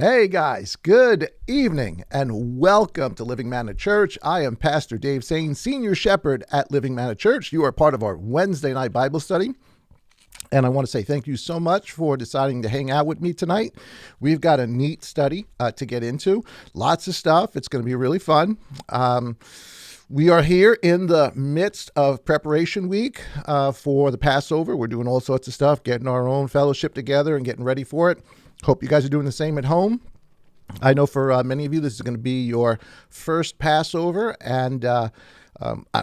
Hey guys, good evening and welcome to Living Manna Church. I am Pastor Dave Sain, Senior Shepherd at Living Manna Church. You are part of our Wednesday night Bible study. And I want to say thank you so much for deciding to hang out with me tonight. We've got a neat study to get into. Lots of stuff. It's going to be really fun. We are here in the midst of preparation week for the Passover. We're doing all sorts of stuff, getting our own fellowship together and getting ready for it. Hope you guys are doing the same at home. I know for many of you, this is going to be your first Passover, and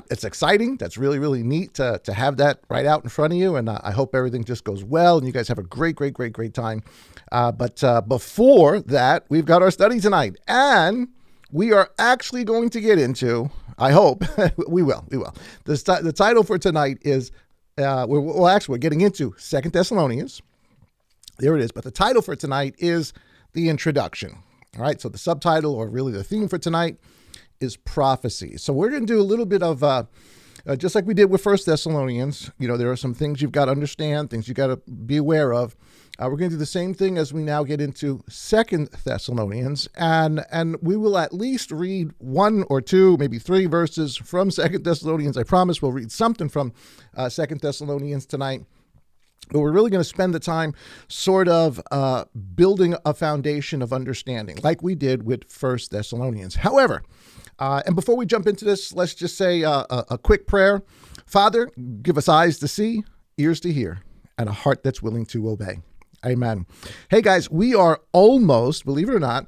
it's exciting. That's really, really neat to have that right out in front of you, and I hope everything just goes well, and you guys have a great time. But before that, we've got our study tonight, and we are actually going to get into, I hope, we will. The title for tonight is, we're getting into 2 Thessalonians. There it is. But the title for tonight is the introduction. All right. So the subtitle, or really the theme for tonight, is Prophecies. So we're going to do a little bit of, just like we did with 1 Thessalonians. You know, there are some things you've got to understand, things you've got to be aware of. We're going to do the same thing as we now get into 2 Thessalonians. And we will at least read 1 or 2, maybe 3 verses from 2 Thessalonians. I promise we'll read something from 2 Thessalonians tonight. But we're really going to spend the time sort of building a foundation of understanding like we did with 1 Thessalonians. However, and before we jump into this, let's just say a quick prayer. Father, give us eyes to see, ears to hear, and a heart that's willing to obey. Amen. Hey guys, we are almost, believe it or not,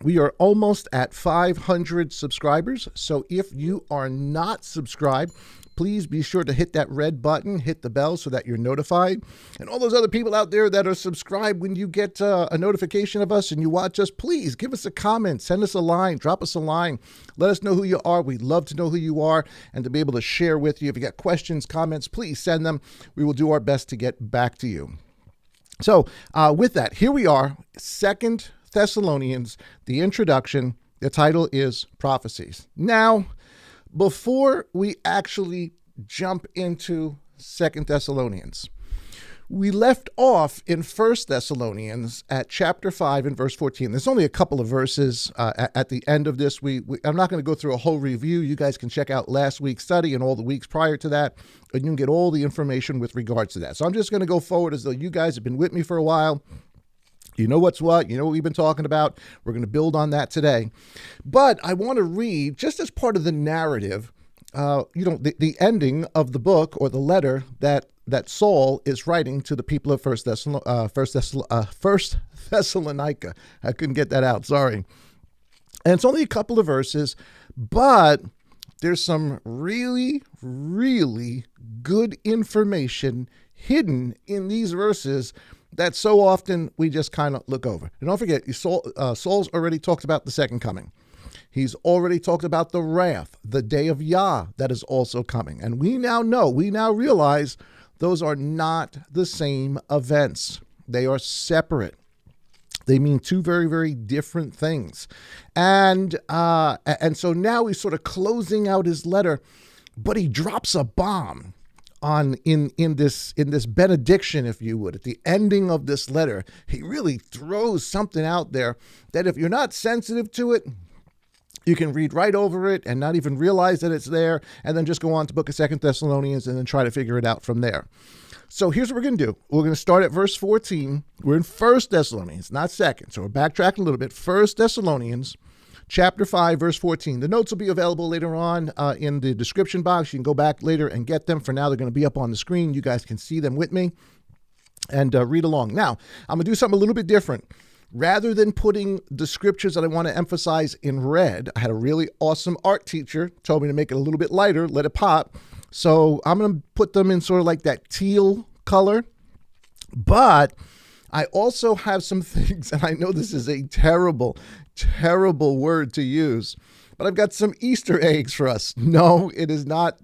we are almost at 500 subscribers. So if you are not subscribed, please be sure to hit that red button, hit the bell so that you're notified. And all those other people out there that are subscribed, when you get a notification of us and you watch us, please give us a comment, send us a line, drop us a line. Let us know who you are. We'd love to know who you are and to be able to share with you. If you got questions, comments, please send them. We will do our best to get back to you. So with that, here we are, 2 Thessalonians, the introduction. The title is Prophecies. Now, before we actually jump into 2 Thessalonians, we left off in 1 Thessalonians at chapter 5 and verse 14. There's only a couple of verses at the end of this. I'm not going to go through a whole review. You guys can check out last week's study and all the weeks prior to that, and you can get all the information with regards to that. So I'm just going to go forward as though you guys have been with me for a while. You know what's what. You know what we've been talking about. We're going to build on that today. But I want to read, just as part of the narrative, the ending of the book or the letter that Saul is writing to the people of First Thessalonica. I couldn't get that out. Sorry. And it's only a couple of verses, but there's some really, really good information hidden in these verses that so often we just kind of look over. And don't forget, Saul's already talked about the second coming. He's already talked about the wrath, the day of Yah that is also coming. And we now realize those are not the same events. They are separate. They mean two very, very different things. And so now he's sort of closing out his letter, but he drops a bomb in this benediction, if you would. At the ending of this letter, he really throws something out there that if you're not sensitive to it, you can read right over it and not even realize that it's there, and then just go on to book of 2 Thessalonians and then try to figure it out from there. So here's what we're going to do. We're going to start at verse 14. We're in 1 Thessalonians, not 2nd. So we're backtracking a little bit. 1 Thessalonians chapter 5, verse 14. The notes will be available later on in the description box. You can go back later and get them. For now, they're going to be up on the screen. You guys can see them with me and read along. Now, I'm going to do something a little bit different. Rather than putting the scriptures that I want to emphasize in red, I had a really awesome art teacher told me to make it a little bit lighter, let it pop. So I'm going to put them in sort of like that teal color. But I also have some things, and I know this is a terrible, terrible word to use, but I've got some Easter eggs for us. No, it is not,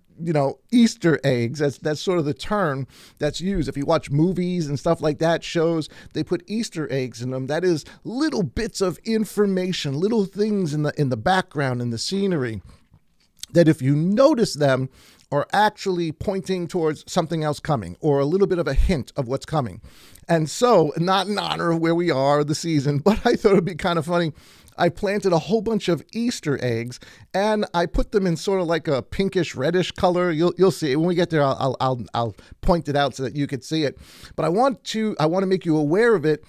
Easter eggs. That's sort of the term that's used. If you watch movies and stuff like that, shows, they put Easter eggs in them. That is little bits of information, little things in the background, in the scenery, that if you notice them, are actually pointing towards something else coming, or a little bit of a hint of what's coming. And so, not in honor of where we are, the season, but I thought it would be kind of funny. I planted a whole bunch of Easter eggs, and I put them in sort of like a pinkish reddish color. You'll see it when we get there. I'll point it out so that you could see it. But I want to make you aware of it.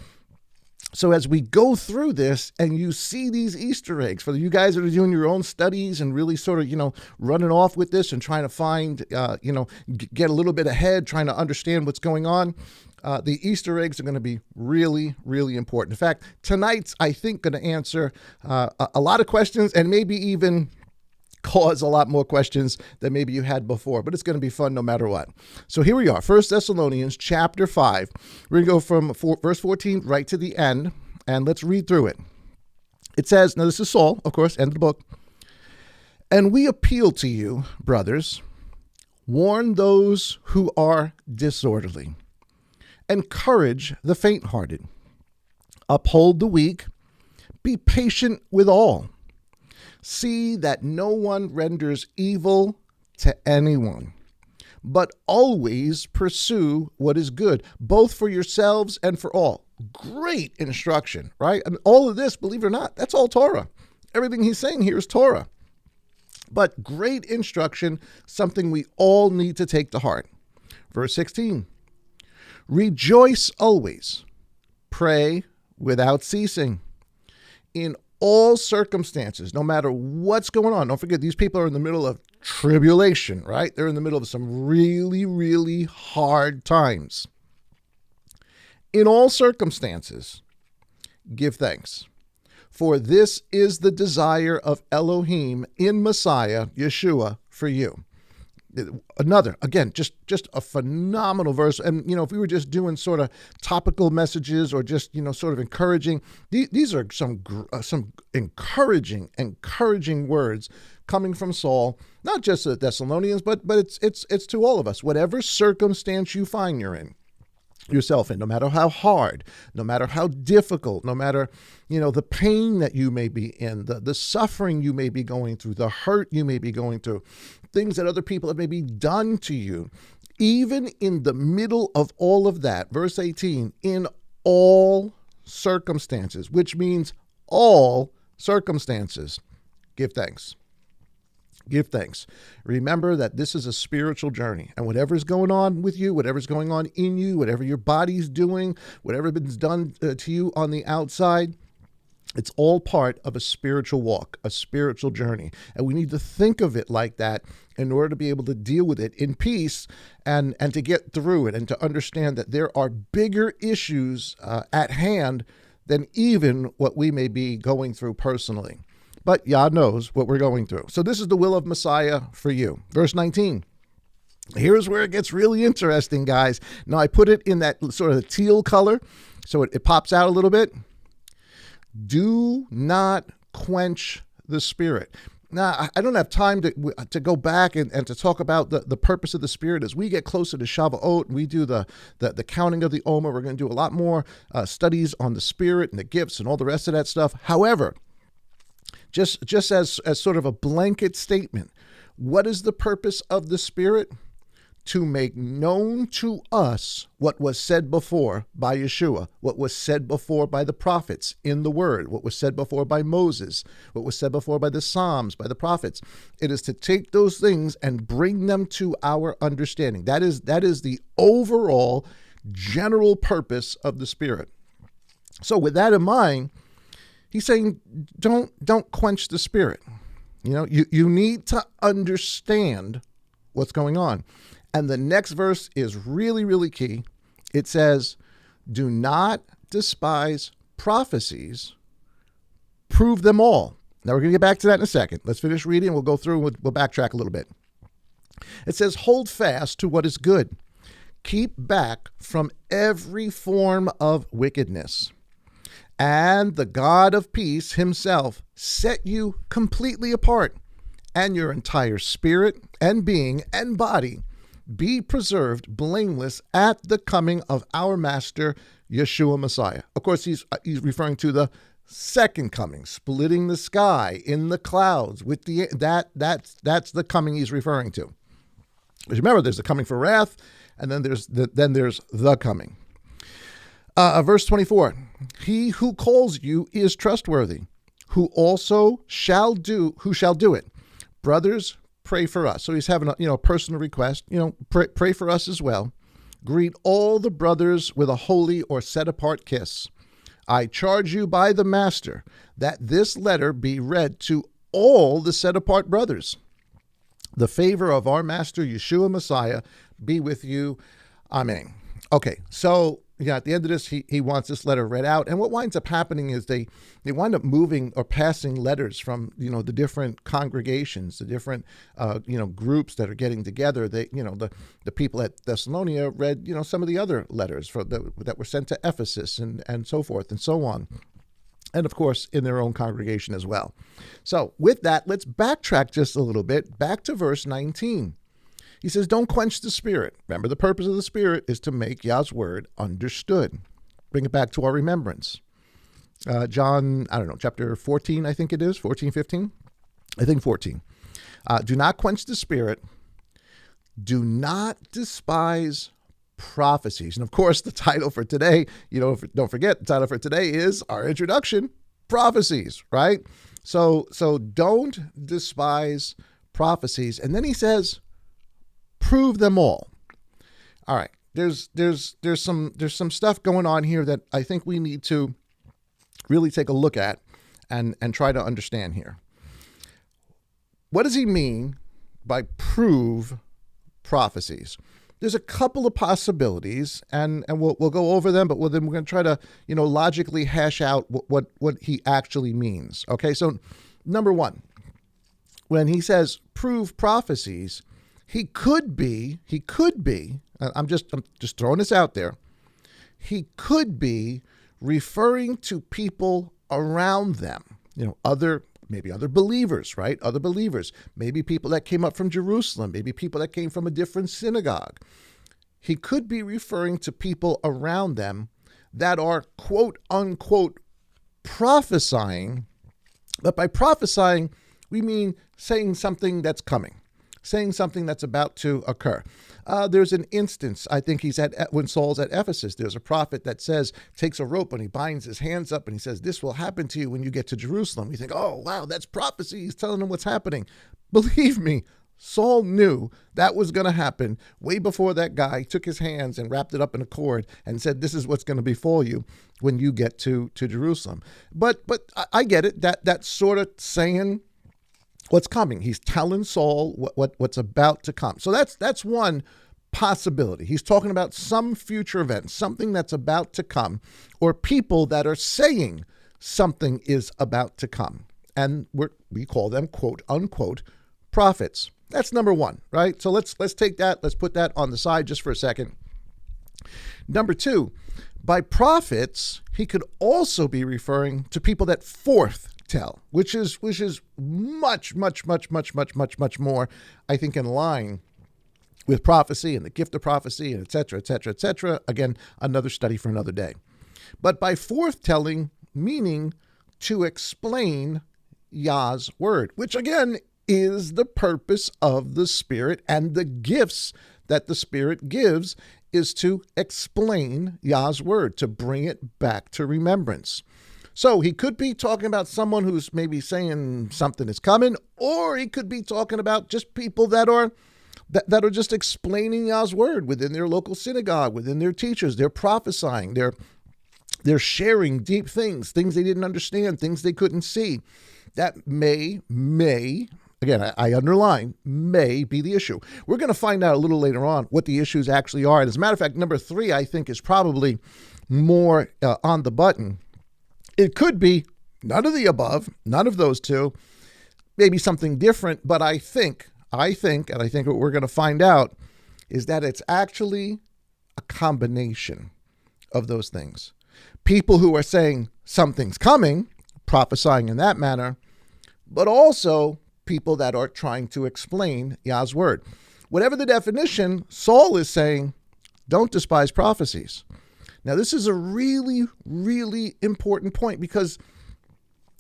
So as we go through this and you see these Easter eggs, for you guys that are doing your own studies and really sort of, running off with this and trying to find, get a little bit ahead, trying to understand what's going on, the Easter eggs are going to be really, really important. In fact, tonight's, I think, going to answer a lot of questions and maybe even cause a lot more questions than maybe you had before, but it's going to be fun no matter what. So here we are, 1 Thessalonians chapter 5. We're going to go from verse 14 right to the end, and let's read through it. It says, now this is Saul, of course, end of the book. And we appeal to you, brothers, warn those who are disorderly, encourage the faint-hearted, uphold the weak, be patient with all. See that no one renders evil to anyone, but always pursue what is good, both for yourselves and for all. Great instruction, right? And all of this, believe it or not, that's all Torah. Everything he's saying here is Torah. But great instruction, something we all need to take to heart. Verse 16, rejoice always, pray without ceasing. In all circumstances, no matter what's going on. Don't forget, these people are in the middle of tribulation, right? They're in the middle of some really, really hard times. In all circumstances, give thanks. For this is the desire of Elohim in Messiah, Yeshua, for you. Another, again, just a phenomenal verse. And, if we were just doing sort of topical messages or just, sort of encouraging, these are some encouraging words coming from Saul, not just the Thessalonians, but it's to all of us, whatever circumstance you find yourself in, no matter how hard, no matter how difficult, no matter, the pain that you may be in, the suffering you may be going through, the hurt you may be going through, things that other people have maybe done to you. Even in the middle of all of that, verse 18, in all circumstances, which means all circumstances, give thanks. Give thanks. Remember that this is a spiritual journey, and whatever's going on with you, whatever's going on in you, whatever your body's doing, whatever's been done to you on the outside, it's all part of a spiritual walk, a spiritual journey. And we need to think of it like that in order to be able to deal with it in peace and to get through it and to understand that there are bigger issues at hand than even what we may be going through personally. But Yah knows what we're going through. So this is the will of Messiah for you. Verse 19. Here's where it gets really interesting, guys. Now, I put it in that sort of teal color, so it pops out a little bit. Do not quench the Spirit. Now, I don't have time to go back and to talk about the purpose of the Spirit. As we get closer to Shavuot, we do the counting of the Omer. We're going to do a lot more studies on the Spirit and the gifts and all the rest of that stuff. However, just as sort of a blanket statement, what is the purpose of the Spirit? To make known to us what was said before by Yeshua, what was said before by the prophets in the Word, what was said before by Moses, what was said before by the Psalms, by the prophets. It is to take those things and bring them to our understanding. That is the overall general purpose of the Spirit. So with that in mind, he's saying, don't quench the Spirit. You need to understand what's going on. And the next verse is really, really key. It says, do not despise prophecies, prove them all. Now we're going to get back to that in a second. Let's finish reading. We'll go through and we'll backtrack a little bit. It says, hold fast to what is good. Keep back from every form of wickedness. And the God of peace himself set you completely apart, and your entire spirit and being and body be preserved blameless at the coming of our Master, Yeshua Messiah. Of course, he's referring to the second coming, splitting the sky in the clouds with that's the coming he's referring to. Because remember, there's the coming for wrath, and then there's the coming. Verse 24, he who calls you is trustworthy, who shall do it. Brothers, pray for us. So he's having a personal request, pray for us as well. Greet all the brothers with a holy or set apart kiss. I charge you by the Master that this letter be read to all the set apart brothers. The favor of our Master Yeshua Messiah be with you. Amen. Okay, so at the end of this, he wants this letter read out. And what winds up happening is they wind up moving or passing letters from, the different congregations, the different, groups that are getting together. The people at Thessalonians read, some of the other letters that were sent to Ephesus and so forth and so on. And of course, in their own congregation as well. So with that, let's backtrack just a little bit back to verse 19. He says, don't quench the Spirit. Remember, the purpose of the Spirit is to make Yah's word understood. Bring it back to our remembrance. John, chapter 14, I think it is, 14, 15? I think 14. Do not quench the Spirit. Do not despise prophecies. And of course, the title for today, don't forget, the title for today is our introduction, Prophecies, right? So don't despise prophecies. And then he says, prove them all. All right. There's some stuff going on here that I think we need to really take a look at and try to understand here. What does he mean by prove prophecies? There's a couple of possibilities, and we'll go over them, but then we're going to try to logically hash out what he actually means. Okay, so number one, when he says prove prophecies, he could be. I'm just throwing this out there. He could be referring to people around them, maybe other believers, right? Other believers, maybe people that came up from Jerusalem, maybe people that came from a different synagogue. He could be referring to people around them that are quote unquote prophesying. But by prophesying, we mean saying something that's coming, saying something that's about to occur. There's an instance, I think when Saul's at Ephesus, there's a prophet that takes a rope and he binds his hands up and he says, this will happen to you when you get to Jerusalem. You think, oh, wow, that's prophecy. He's telling them what's happening. Believe me, Saul knew that was going to happen way before that guy took his hands and wrapped it up in a cord and said, this is what's going to befall you when you get to Jerusalem. But I get it, that's sort of saying what's coming. He's telling Saul what's about to come. So that's one possibility. He's talking about some future event, something that's about to come, or people that are saying something is about to come. And we call them quote unquote prophets. That's number one, right? So let's take that. Let's put that on the side just for a second. Number two, by prophets, he could also be referring to people that foretell, which is much more, I think, in line with prophecy and the gift of prophecy and et cetera, et cetera, et cetera. Again, another study for another day. But by foretelling, meaning to explain Yah's word, which again is the purpose of the Spirit, and the gifts that the Spirit gives is to explain Yah's word, to bring it back to remembrance. So he could be talking about someone who's maybe saying something is coming, or he could be talking about just people that are just explaining Yah's word within their local synagogue, within their teachers. They're prophesying. They're sharing deep things they didn't understand, things they couldn't see. That may, again, I underline, may be the issue. We're going to find out a little later on what the issues actually are. And as a matter of fact, number three, I think, is probably more on the button. It could be none of the above, none of those two, maybe something different. But I think what we're going to find out is that it's actually a combination of those things. People who are saying something's coming, prophesying in that manner, but also people that are trying to explain Yah's word. Whatever the definition, Saul is saying, don't despise prophecies. Now, this is a really, really important point, because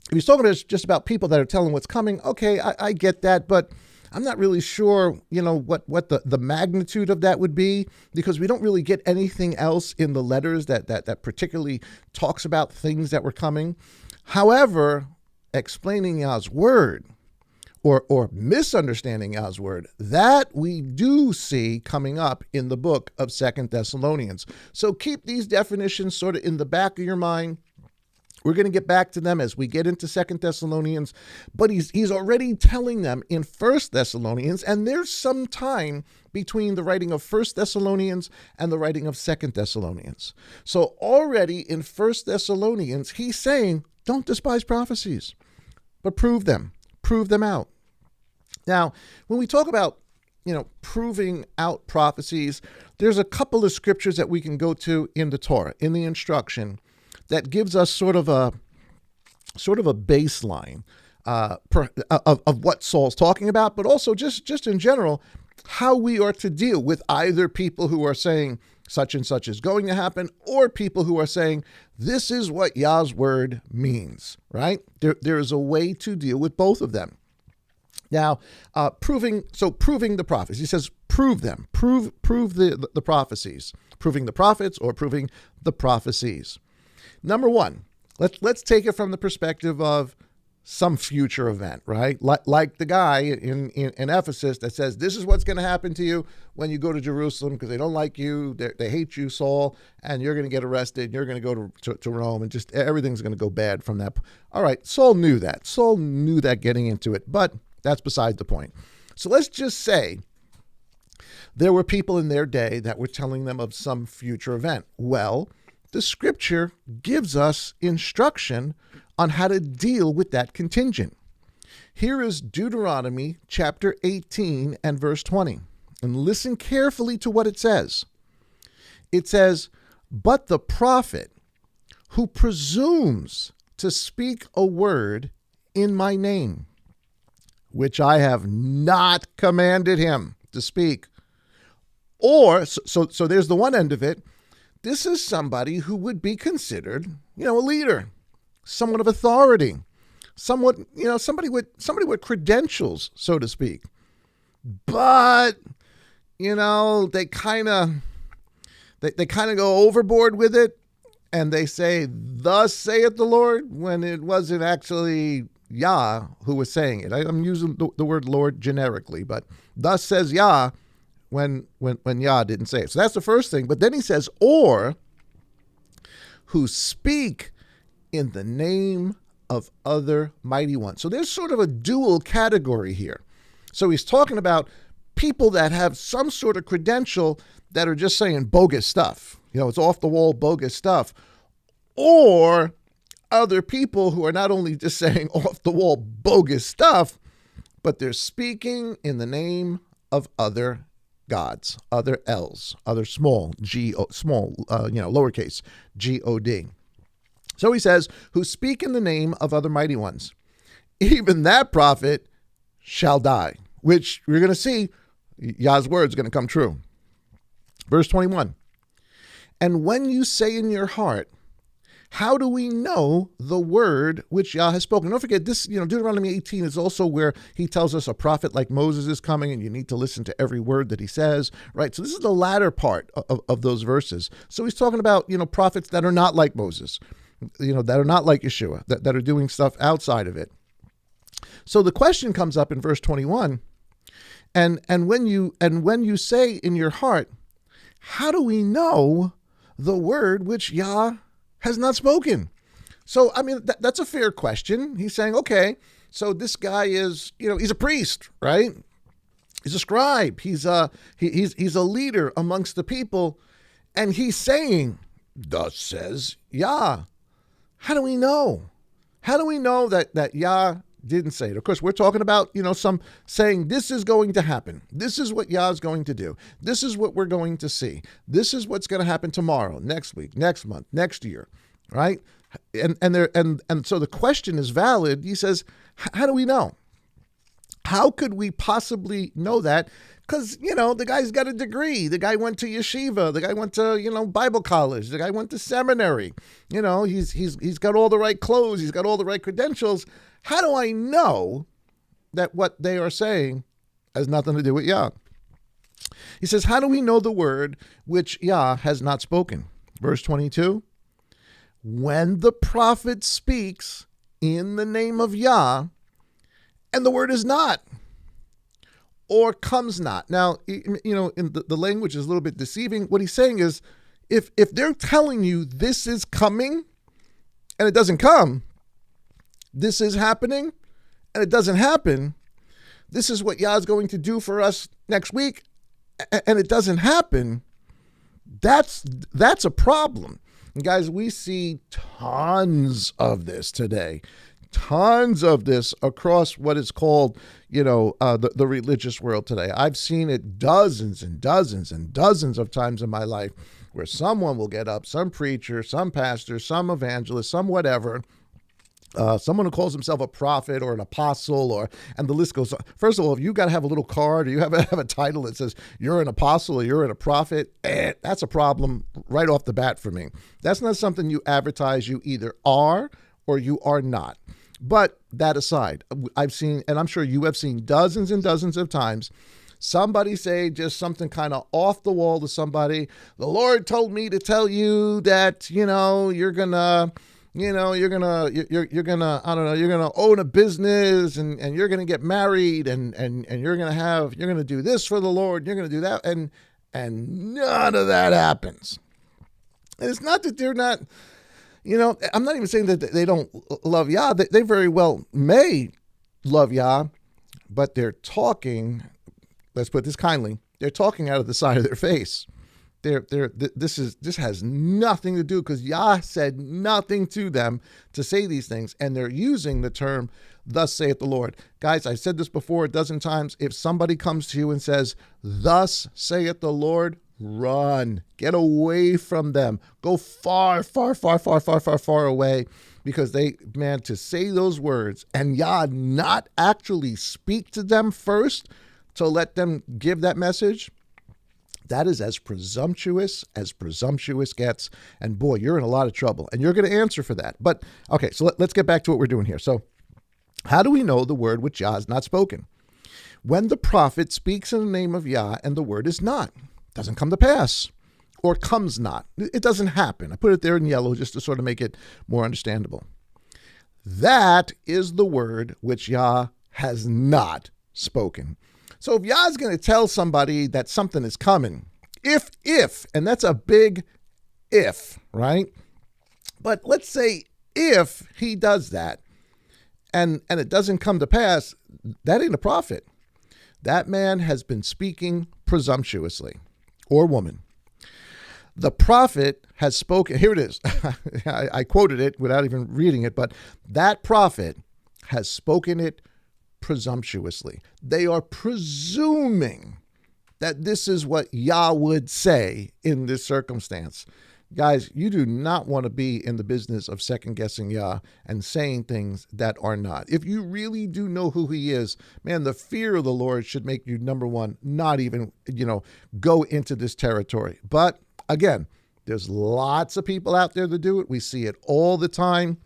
if he's talking about just about people that are telling what's coming, okay, I get that, but I'm not really sure, what the magnitude of that would be, because we don't really get anything else in the letters that particularly talks about things that were coming. However, explaining Yah's word or misunderstanding Yah's word, that we do see coming up in the book of 2 Thessalonians. So keep these definitions sort of in the back of your mind. We're going to get back to them as we get into 2 Thessalonians, but he's already telling them in 1 Thessalonians, and there's some time between the writing of 1 Thessalonians and the writing of 2 Thessalonians. So already in 1 Thessalonians, he's saying, don't despise prophecies, but prove them out. Now, when we talk about, proving out prophecies, there's a couple of scriptures that we can go to in the Torah, in the instruction, that gives us sort of a baseline of what Saul's talking about, but also just in general, how we are to deal with either people who are saying such and such is going to happen, or people who are saying this is what Yah's word means, right? There is a way to deal with both of them. Now, proving the prophets. He says, prove them, prove the prophecies, proving the prophets or proving the prophecies. Number one, let's take it from the perspective of some future event, right? Like the guy in Ephesus that says, this is what's going to happen to you when you go to Jerusalem because they don't like you, they hate you, Saul, and you're going to get arrested, and you're going to go to Rome, and just everything's going to go bad from that. All right, Saul knew that. Saul knew that getting into it, but that's beside the point. So let's just say there were people in their day that were telling them of some future event. Well, the scripture gives us instruction on how to deal with that contingent. Here is Deuteronomy chapter 18 and verse 20. And listen carefully to what it says. It says, but the prophet who presumes to speak a word in my name, which I have not commanded him to speak. Or, so there's the one end of it. This is somebody who would be considered, a leader, someone of authority, somewhat, somebody with credentials, so to speak. But, they kind of go overboard with it, and they say, thus saith the Lord, when it wasn't actually Yah who was saying it. I'm using the word Lord generically, but thus says Yah when Yah didn't say it. So that's the first thing. But then he says, or who speak in the name of other mighty ones. So there's sort of a dual category here. So he's talking about people that have some sort of credential that are just saying bogus stuff. It's off the wall bogus stuff. Or other people who are not only just saying off the wall bogus stuff, but they're speaking in the name of other gods, other L's, other lowercase G-O-D. So he says, who speak in the name of other mighty ones. Even that prophet shall die, which we're going to see Yah's word is going to come true. Verse 21. And when you say in your heart, how do we know the word which Yah has spoken? Don't forget this, Deuteronomy 18 is also where he tells us a prophet like Moses is coming and you need to listen to every word that he says, right? So this is the latter part of those verses. So he's talking about, prophets that are not like Moses, that are not like Yeshua, that are doing stuff outside of it. So the question comes up in verse 21, and when you say in your heart, how do we know the word which Yah has not spoken? So, that's a fair question. He's saying, okay, so this guy is, he's a priest, right? He's a scribe. He's a leader amongst the people. And he's saying, thus says Yah. How do we know? How do we know that Yah didn't say it? Of course, we're talking about, some saying this is going to happen. This is what Yah is going to do. This is what we're going to see. This is what's going to happen tomorrow, next week, next month, next year, right? And so the question is valid. He says, how do we know? How could we possibly know that? Because, the guy's got a degree. The guy went to yeshiva. The guy went to, Bible college. The guy went to seminary. He's got all the right clothes. He's got all the right credentials. How do I know that what they are saying Has nothing to do with Yah. He says, how do we know the word which Yah has not spoken? Verse 22, when the prophet speaks in the name of Yah, and the word is not, or comes not. Now, in the language is a little bit deceiving. What he's saying is, if they're telling you this is coming, and it doesn't come, this is happening, and it doesn't happen, this is what Yah is going to do for us next week, and it doesn't happen, that's a problem. And guys, we see tons of this today. Tons of this across what is called, the religious world today. I've seen it dozens and dozens and dozens of times in my life where someone will get up, some preacher, some pastor, some evangelist, some whatever, someone who calls himself a prophet or an apostle, and the list goes on. First of all, if you got to have a little card or you have a title that says you're an apostle or you're a prophet, that's a problem right off the bat for me. That's not something you advertise. You either are or you are not. But that aside, I've seen, and I'm sure you have seen dozens and dozens of times, somebody say just something kind of off the wall to somebody. The Lord told me to tell you that, you're gonna, I don't know, you're gonna own a business and you're gonna get married and you're gonna do this for the Lord, you're gonna do that, and none of that happens. And it's not that they're not, I'm not even saying that they don't love Yah. They very well may love Yah, but they're talking, let's put this kindly, they're talking out of the side of their face. This has nothing to do, because Yah said nothing to them to say these things, and they're using the term, thus saith the Lord. Guys, I've said this before a dozen times. If somebody comes to you and says, thus saith the Lord, run, get away from them, go far, far, far, far, far, far, far away, because to say those words and Yah not actually speak to them first to let them give that message, that is as presumptuous gets. And boy, you're in a lot of trouble, and you're going to answer for that. But okay, so let's get back to what we're doing here. So how do we know the word which Yah has not spoken? When the prophet speaks in the name of Yah and the word is not, doesn't come to pass, or comes not. It doesn't happen. I put it there in yellow just to sort of make it more understandable. That is the word which Yah has not spoken. So if Yah is going to tell somebody that something is coming, if, and that's a big if, right? But let's say if he does that and it doesn't come to pass, that ain't a prophet. That man has been speaking presumptuously, or woman. The prophet has spoken. Here it is. I quoted it without even reading it, but that prophet has spoken it presumptuously. They are presuming that this is what Yah would say in this circumstance. Guys, you do not want to be in the business of second-guessing Yah and saying things that are not. If you really do know who he is, man, the fear of the Lord should make you, number one, not even, go into this territory. But again, there's lots of people out there that do it. We see it all the time.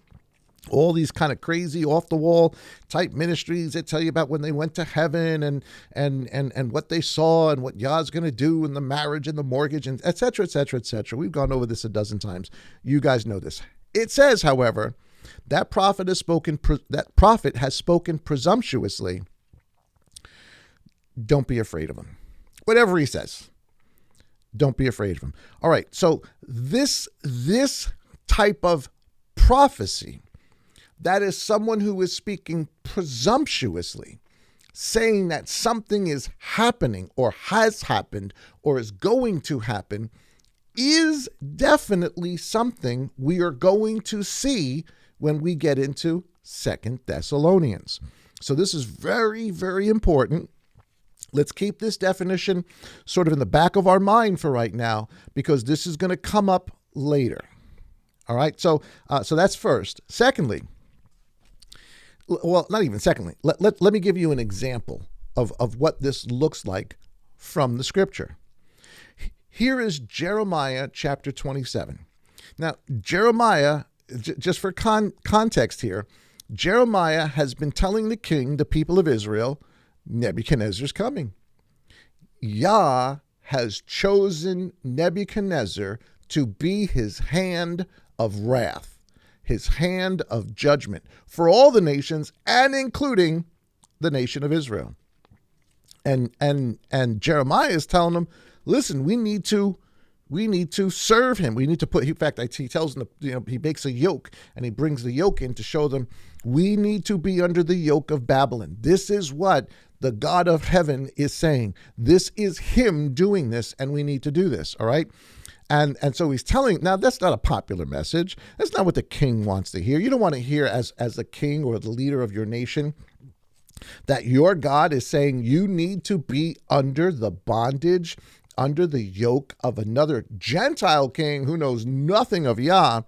All these kind of crazy off-the-wall type ministries that tell you about when they went to heaven and what they saw and what Yah's going to do and the marriage and the mortgage and et cetera, et cetera, et cetera. We've gone over this a dozen times. You guys know this. It says, however, that prophet has spoken presumptuously. Don't be afraid of him. Whatever he says, don't be afraid of him. All right. So this type of prophecy, that is someone who is speaking presumptuously, saying that something is happening or has happened or is going to happen, is definitely something we are going to see when we get into 2 Thessalonians. So this is very, very important. Let's keep this definition sort of in the back of our mind for right now, because this is going to come up later. All right, so that's first. Secondly, well, not even secondly, let me give you an example of what this looks like from the scripture. Here is Jeremiah chapter 27. Now, Jeremiah, just for context here, Jeremiah has been telling the king, the people of Israel, Nebuchadnezzar's coming. Yah has chosen Nebuchadnezzar to be his hand of wrath, his hand of judgment for all the nations, and including the nation of Israel. And Jeremiah is telling them, listen, we need to serve him. We need to put, in fact, he tells them, he makes a yoke and he brings the yoke in to show them we need to be under the yoke of Babylon. This is what the God of heaven is saying. This is him doing this, and we need to do this. All right. And so he's telling, now that's not a popular message. That's not what the king wants to hear. You don't want to hear as the king or the leader of your nation that your God is saying you need to be under the bondage, under the yoke of another Gentile king who knows nothing of Yah,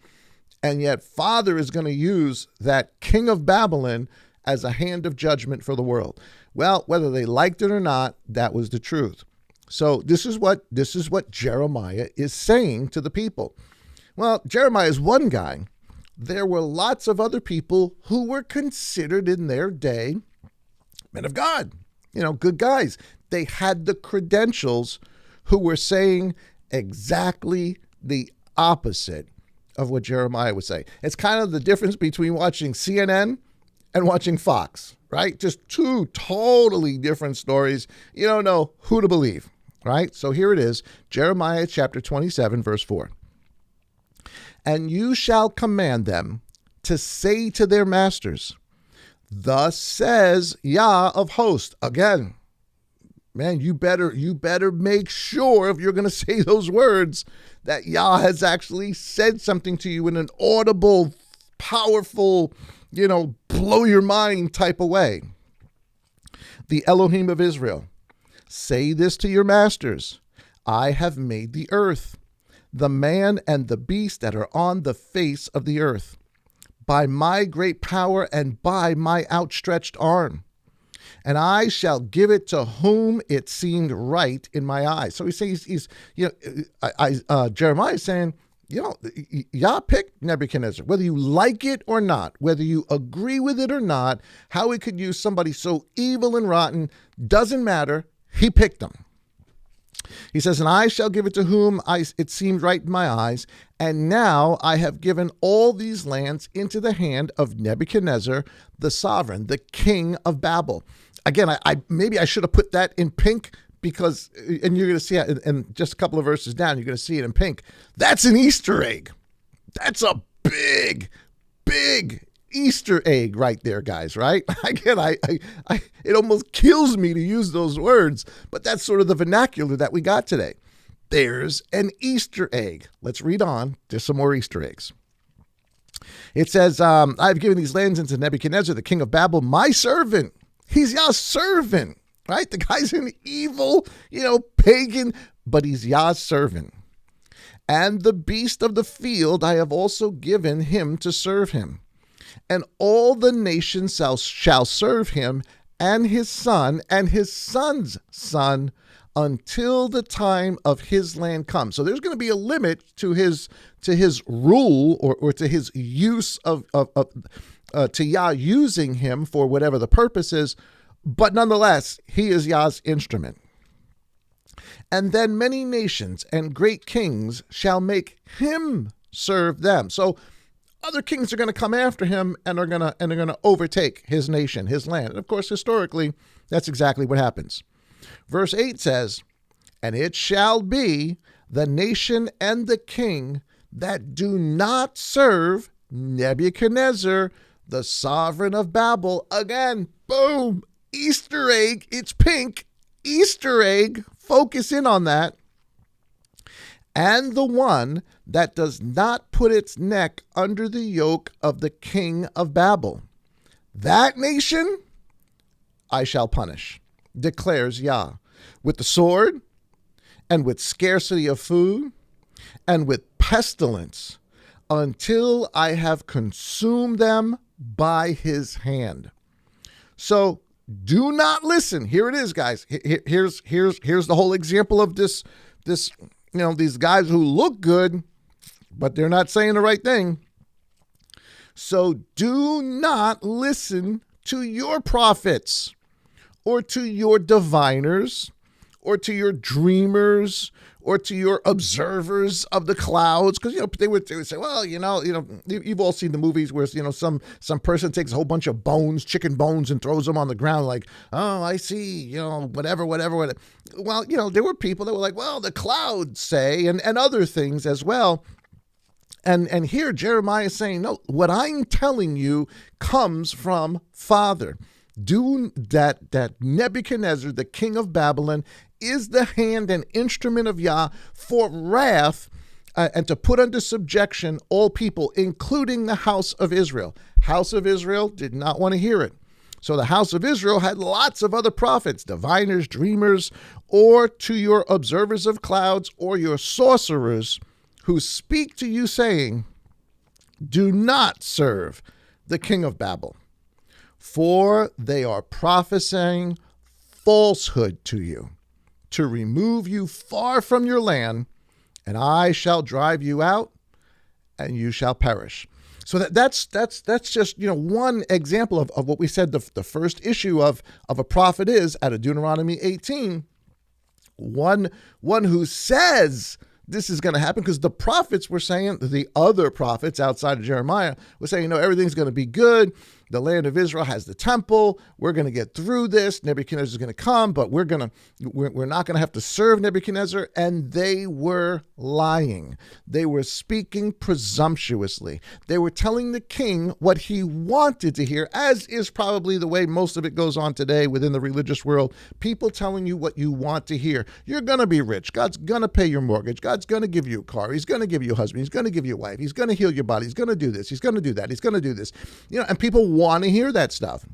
and yet Father is going to use that king of Babylon as a hand of judgment for the world. Well, whether they liked it or not, that was the truth. So this is what Jeremiah is saying to the people. Well, Jeremiah is one guy. There were lots of other people who were considered in their day men of God, good guys. They had the credentials, who were saying exactly the opposite of what Jeremiah would say. It's kind of the difference between watching CNN and watching Fox, right? Just two totally different stories. You don't know who to believe, right? So here it is, Jeremiah chapter 27, verse 4. And you shall command them to say to their masters, thus says Yah of hosts. Again, man, you better make sure if you're going to say those words that Yah has actually said something to you in an audible, powerful, blow your mind type of way. The Elohim of Israel, say this to your masters. I have made the earth, the man and the beast that are on the face of the earth, by my great power and by my outstretched arm. And I shall give it to whom it seemed right in my eyes. So he's saying, Jeremiah is saying, Yah picked Nebuchadnezzar, whether you like it or not, whether you agree with it or not, how he could use somebody so evil and rotten, doesn't matter. He picked him. He says, and I shall give it to whom it seemed right in my eyes. And now I have given all these lands into the hand of Nebuchadnezzar, the sovereign, the king of Babel. Again, maybe I should have put that in pink because, and you're going to see it in just a couple of verses down, you're going to see it in pink. That's an Easter egg. That's a big, big Easter egg right there, guys, right? Again, it almost kills me to use those words, but that's sort of the vernacular that we got today. There's an Easter egg. Let's read on. There's some more Easter eggs. It says, I've given these lands into Nebuchadnezzar, the king of Babel, my servant. He's Yah's servant, right? The guy's an evil, pagan, but he's Yah's servant. And the beast of the field I have also given him to serve him. And all the nations shall serve him, and his son, and his son's son, until the time of his land comes. So there's going to be a limit to his rule or to his use to Yah using him for whatever the purpose is, but nonetheless, he is Yah's instrument. And then many nations and great kings shall make him serve them. So other kings are going to come after him and are going to overtake his nation, his land. And of course, historically, that's exactly what happens. Verse 8 says, and it shall be the nation and the king that do not serve Nebuchadnezzar, the sovereign of Babel. Again, boom, Easter egg. It's pink. Easter egg. Focus in on that. And the one that does not put its neck under the yoke of the king of Babel. That nation I shall punish, declares Yah, with the sword and with scarcity of food and with pestilence, until I have consumed them by his hand. So do not listen. Here it is, guys. Here's the whole example of this, these guys who look good, but they're not saying the right thing. So do not listen to your prophets or to your diviners, or to your dreamers, or to your observers of the clouds, because they would say, well, you've all seen the movies where some person takes a whole bunch of bones, chicken bones, and throws them on the ground, like, oh, I see, whatever. Well, there were people that were like, well, the clouds say, and other things as well. And here Jeremiah is saying, no, what I'm telling you comes from Father. Do that Nebuchadnezzar, the king of Babylon, is the hand and instrument of Yah for wrath, and to put under subjection all people, including the house of Israel. House of Israel did not want to hear it. So the house of Israel had lots of other prophets, diviners, dreamers, or to your observers of clouds, or your sorcerers, who speak to you saying, do not serve the king of Babel, for they are prophesying falsehood to you, to remove you far from your land, and I shall drive you out, and you shall perish. So that's just one example of what we said the first issue of a prophet is out of Deuteronomy 18. One who says this is going to happen, because the prophets were saying, the other prophets outside of Jeremiah were saying, everything's going to be good. The land of Israel has the temple. We're going to get through this. Nebuchadnezzar is going to come, but we're not going to have to serve Nebuchadnezzar. And they were lying. They were speaking presumptuously. They were telling the king what he wanted to hear, as is probably the way most of it goes on today within the religious world. People telling you what you want to hear. You're going to be rich. God's going to pay your mortgage. God's going to give you a car. He's going to give you a husband. He's going to give you a wife. He's going to heal your body. He's going to do this. He's going to do that. He's going to do this. And people want to hear that stuff.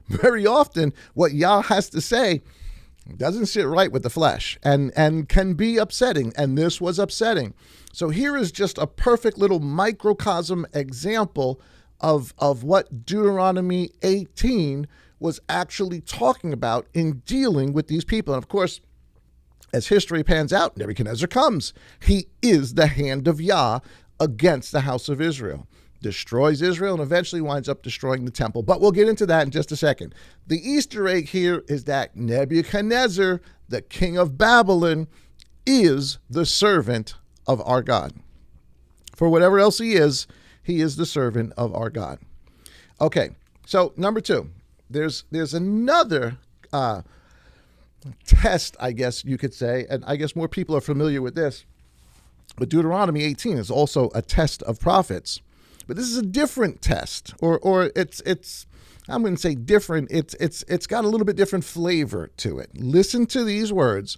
Very often, what Yah has to say doesn't sit right with the flesh and can be upsetting. And this was upsetting. So here is just a perfect little microcosm example of what Deuteronomy 18 was actually talking about in dealing with these people. And of course, as history pans out, Nebuchadnezzar comes. He is the hand of Yah against the house of Israel. Destroys Israel and eventually winds up destroying the temple. But we'll get into that in just a second. The Easter egg here is that Nebuchadnezzar, the king of Babylon, is the servant of our God. For whatever else he is the servant of our God. Okay, so number two, there's another test, I guess you could say, and I guess more people are familiar with this, but Deuteronomy 18 is also a test of prophets. But this is a different test, or it's I'm going to say different. It's got a little bit different flavor to it. Listen to these words.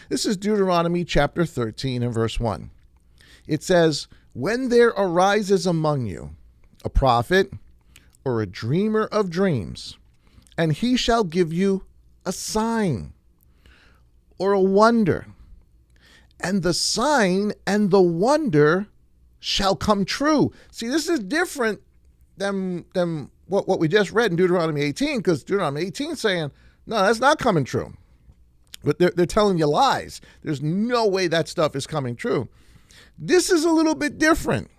This is Deuteronomy chapter 13 and verse 1. It says, when there arises among you a prophet or a dreamer of dreams, and he shall give you a sign or a wonder, and the sign and the wonder shall come true. See, this is different than what we just read in Deuteronomy 18, because Deuteronomy 18 is saying, no, that's not coming true. But they're telling you lies. There's no way that stuff is coming true. This is a little bit different.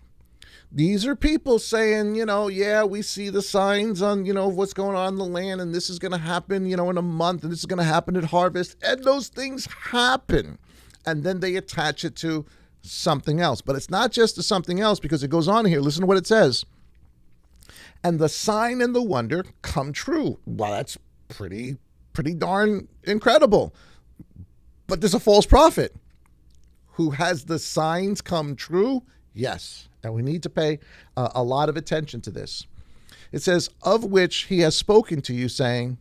These are people saying, yeah, we see the signs on, what's going on in the land, and this is going to happen, in a month, and this is going to happen at harvest. And those things happen. And then they attach it to something else. But it's not just to something else, because it goes on here. Listen to what it says. And the sign and the wonder come true. Well, that's pretty darn incredible. But there's a false prophet who has the signs come true. Yes. And we need to pay a lot of attention to this. It says, of which he has spoken to you, saying,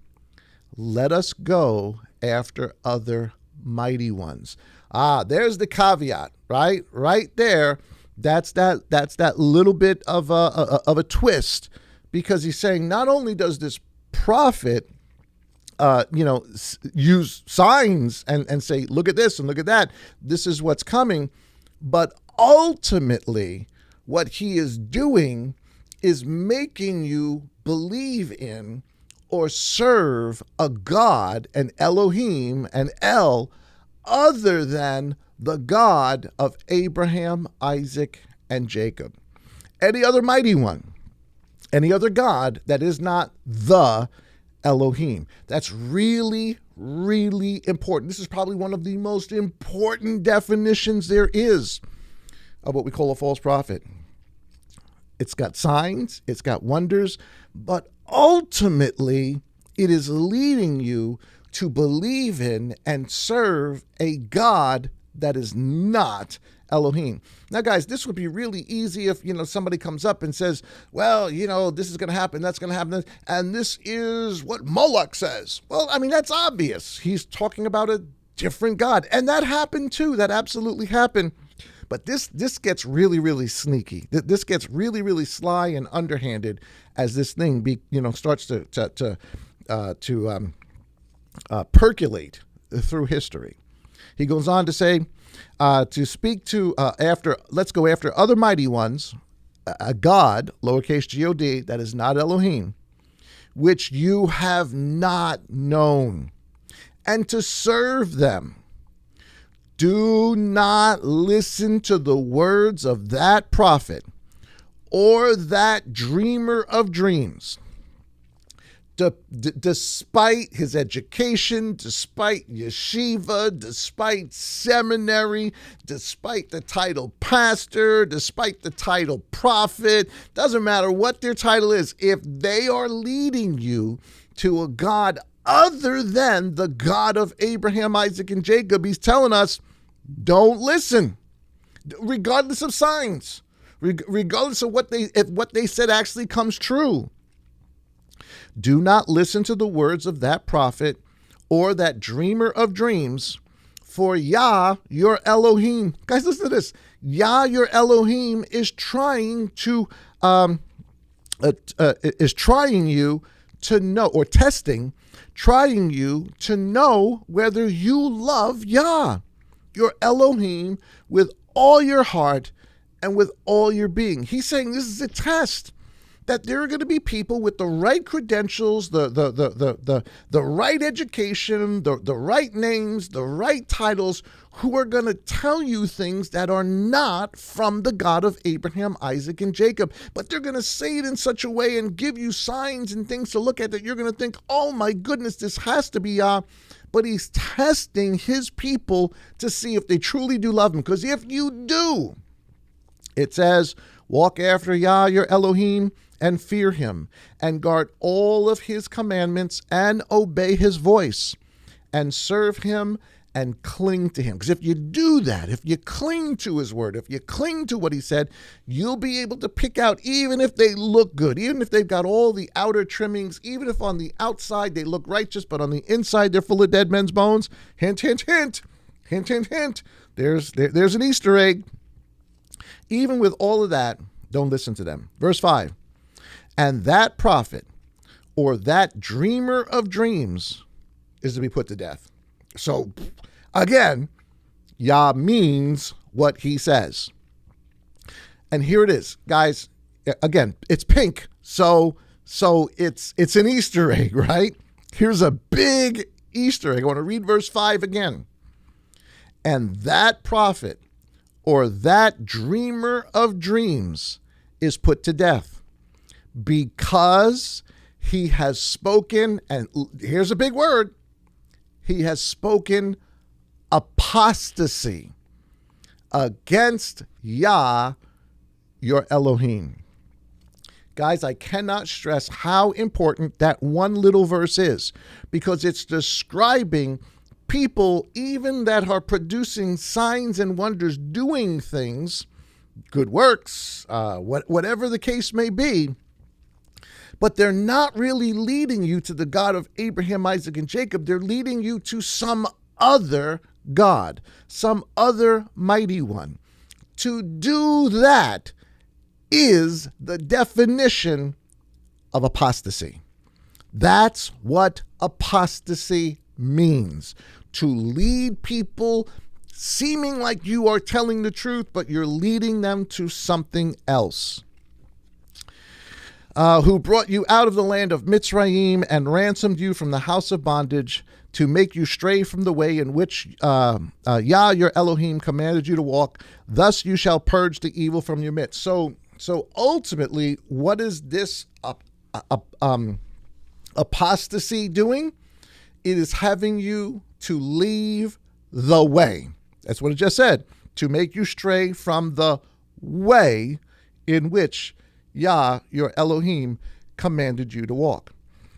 let us go after other mighty ones. There's the caveat, right? Right there. That's that little bit of a twist, because he's saying not only does this prophet, use signs and say, look at this and look at that. This is what's coming. But ultimately, what he is doing is making you believe in or serve a God, an Elohim, an El, other than the God of Abraham, Isaac, and Jacob. Any other mighty one, any other God that is not the Elohim. That's really, really important. This is probably one of the most important definitions there is of what we call a false prophet. It's got signs, it's got wonders, but ultimately it is leading you to believe in and serve a God that is not Elohim. Now, guys, this would be really easy if, somebody comes up and says, well, this is going to happen, that's going to happen, and this is what Moloch says. Well, I mean, that's obvious. He's talking about a different God, and that happened too. That absolutely happened. But this gets really, really sneaky. This gets really, really sly and underhanded as this thing starts to percolate through history. He goes on to say, to speak to let's go after other mighty ones, a God, lowercase God, that is not Elohim, which you have not known, and to serve them. Do not listen to the words of that prophet or that dreamer of dreams. Despite his education, despite yeshiva, despite seminary, despite the title pastor, despite the title prophet, doesn't matter what their title is, if they are leading you to a God other than the God of Abraham, Isaac, and Jacob, he's telling us, don't listen, regardless of signs, regardless of if what they said actually comes true. Do not listen to the words of that prophet or that dreamer of dreams, for Yah, your Elohim. Guys, listen to this. Yah, your Elohim, is trying you to know, or trying you to know whether you love Yah, your Elohim, with all your heart and with all your being. He's saying this is a test, that there are going to be people with the right credentials, the right education, the right names, the right titles, who are going to tell you things that are not from the God of Abraham, Isaac, and Jacob. But they're going to say it in such a way and give you signs and things to look at that you're going to think, oh my goodness, this has to be Yah. But he's testing his people to see if they truly do love him. Because if you do, it says, walk after Yah, your Elohim, and fear him, and guard all of his commandments, and obey his voice, and serve him, and cling to him. Because if you do that, if you cling to his word, if you cling to what he said, you'll be able to pick out, even if they look good, even if they've got all the outer trimmings, even if on the outside they look righteous, but on the inside they're full of dead men's bones. Hint, hint, hint. Hint, hint, hint. There's an Easter egg. Even with all of that, don't listen to them. Verse 5. And that prophet or that dreamer of dreams is to be put to death. So again, Yah means what he says. And here it is, guys. Again, it's pink. So it's an Easter egg, right? Here's a big Easter egg. I want to read verse 5 again. And that prophet or that dreamer of dreams is put to death, because he has spoken, and here's a big word, he has spoken apostasy against Yah, your Elohim. Guys, I cannot stress how important that one little verse is, because it's describing people even that are producing signs and wonders, doing things, good works, whatever the case may be, but they're not really leading you to the God of Abraham, Isaac, and Jacob. They're leading you to some other God, some other mighty one. To do that is the definition of apostasy. That's what apostasy means. To lead people seeming like you are telling the truth, but you're leading them to something else. Who brought you out of the land of Mitzrayim and ransomed you from the house of bondage, to make you stray from the way in which Yah, your Elohim, commanded you to walk. Thus you shall purge the evil from your midst. So ultimately, what is this apostasy doing? It is having you to leave the way. That's what it just said. To make you stray from the way in which Yah, your Elohim, commanded you to walk.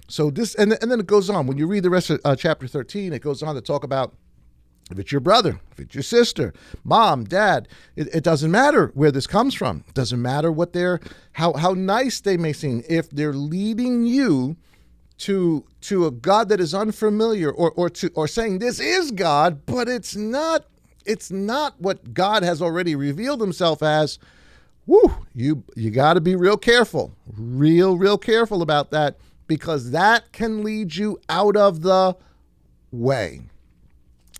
So this, and then it goes on. When you read the rest of chapter 13, it goes on to talk about if it's your brother, if it's your sister, mom, dad, it doesn't matter where this comes from. It doesn't matter what how nice they may seem. If they're leading you to a God that is unfamiliar, or saying this is God, but it's not what God has already revealed himself as. You got to be real careful, real careful about that, because that can lead you out of the way.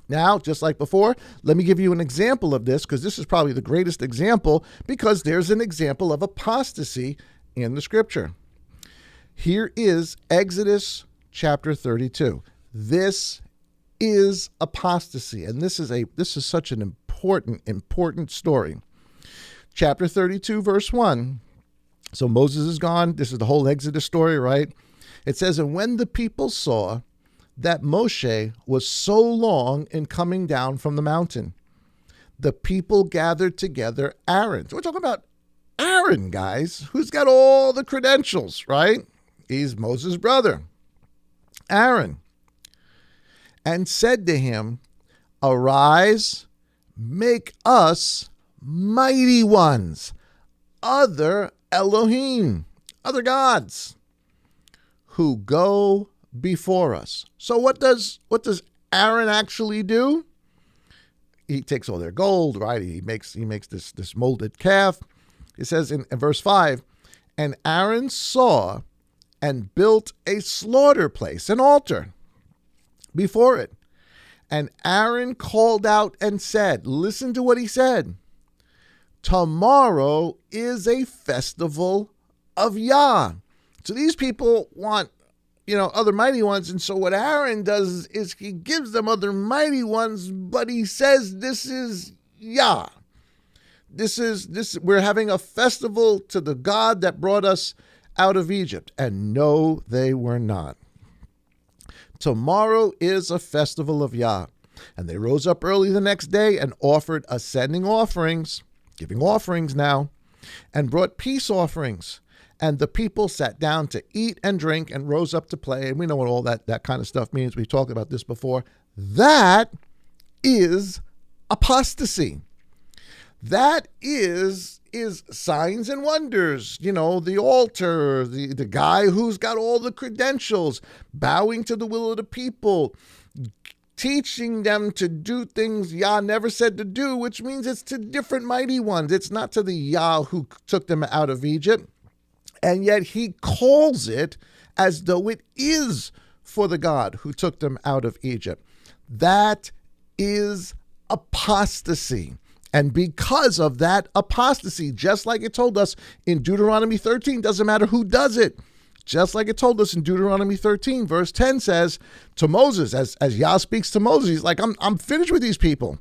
Now, just like before, let me give you an example of this, because this is probably the greatest example, because there's an example of apostasy in the scripture. Here is Exodus chapter 32. This is apostasy, and this is such an important story. Chapter 32, verse 1. So Moses is gone. This is the whole Exodus story, right? It says, and when the people saw that Moshe was so long in coming down from the mountain, the people gathered together Aaron. So we're talking about Aaron, guys, who's got all the credentials, right? He's Moses' brother, Aaron, and said to him, arise, make us mighty ones, other Elohim, other gods, who go before us. So what does Aaron actually do? He takes all their gold, right? He makes this molded calf. It says in verse 5, and Aaron saw and built a slaughter place, an altar before it. And Aaron called out and said, listen to what he said, tomorrow is a festival of Yah. So these people want, other mighty ones. And so what Aaron does is he gives them other mighty ones, but he says, this is Yah. We're having a festival to the God that brought us out of Egypt. And no, they were not. Tomorrow is a festival of Yah. And they rose up early the next day and offered ascending offerings, giving offerings now, and brought peace offerings. And the people sat down to eat and drink and rose up to play. And we know what all that kind of stuff means. We've talked about this before. That is apostasy. That is signs and wonders. The altar, the guy who's got all the credentials, bowing to the will of the people, teaching them to do things Yah never said to do, which means it's to different mighty ones. It's not to the Yah who took them out of Egypt. And yet he calls it as though it is for the God who took them out of Egypt. That is apostasy. And because of that apostasy, just like it told us in Deuteronomy 13, doesn't matter who does it. Just like it told us in Deuteronomy 13, verse 10 says to Moses, as Yah speaks to Moses, he's like, I'm finished with these people.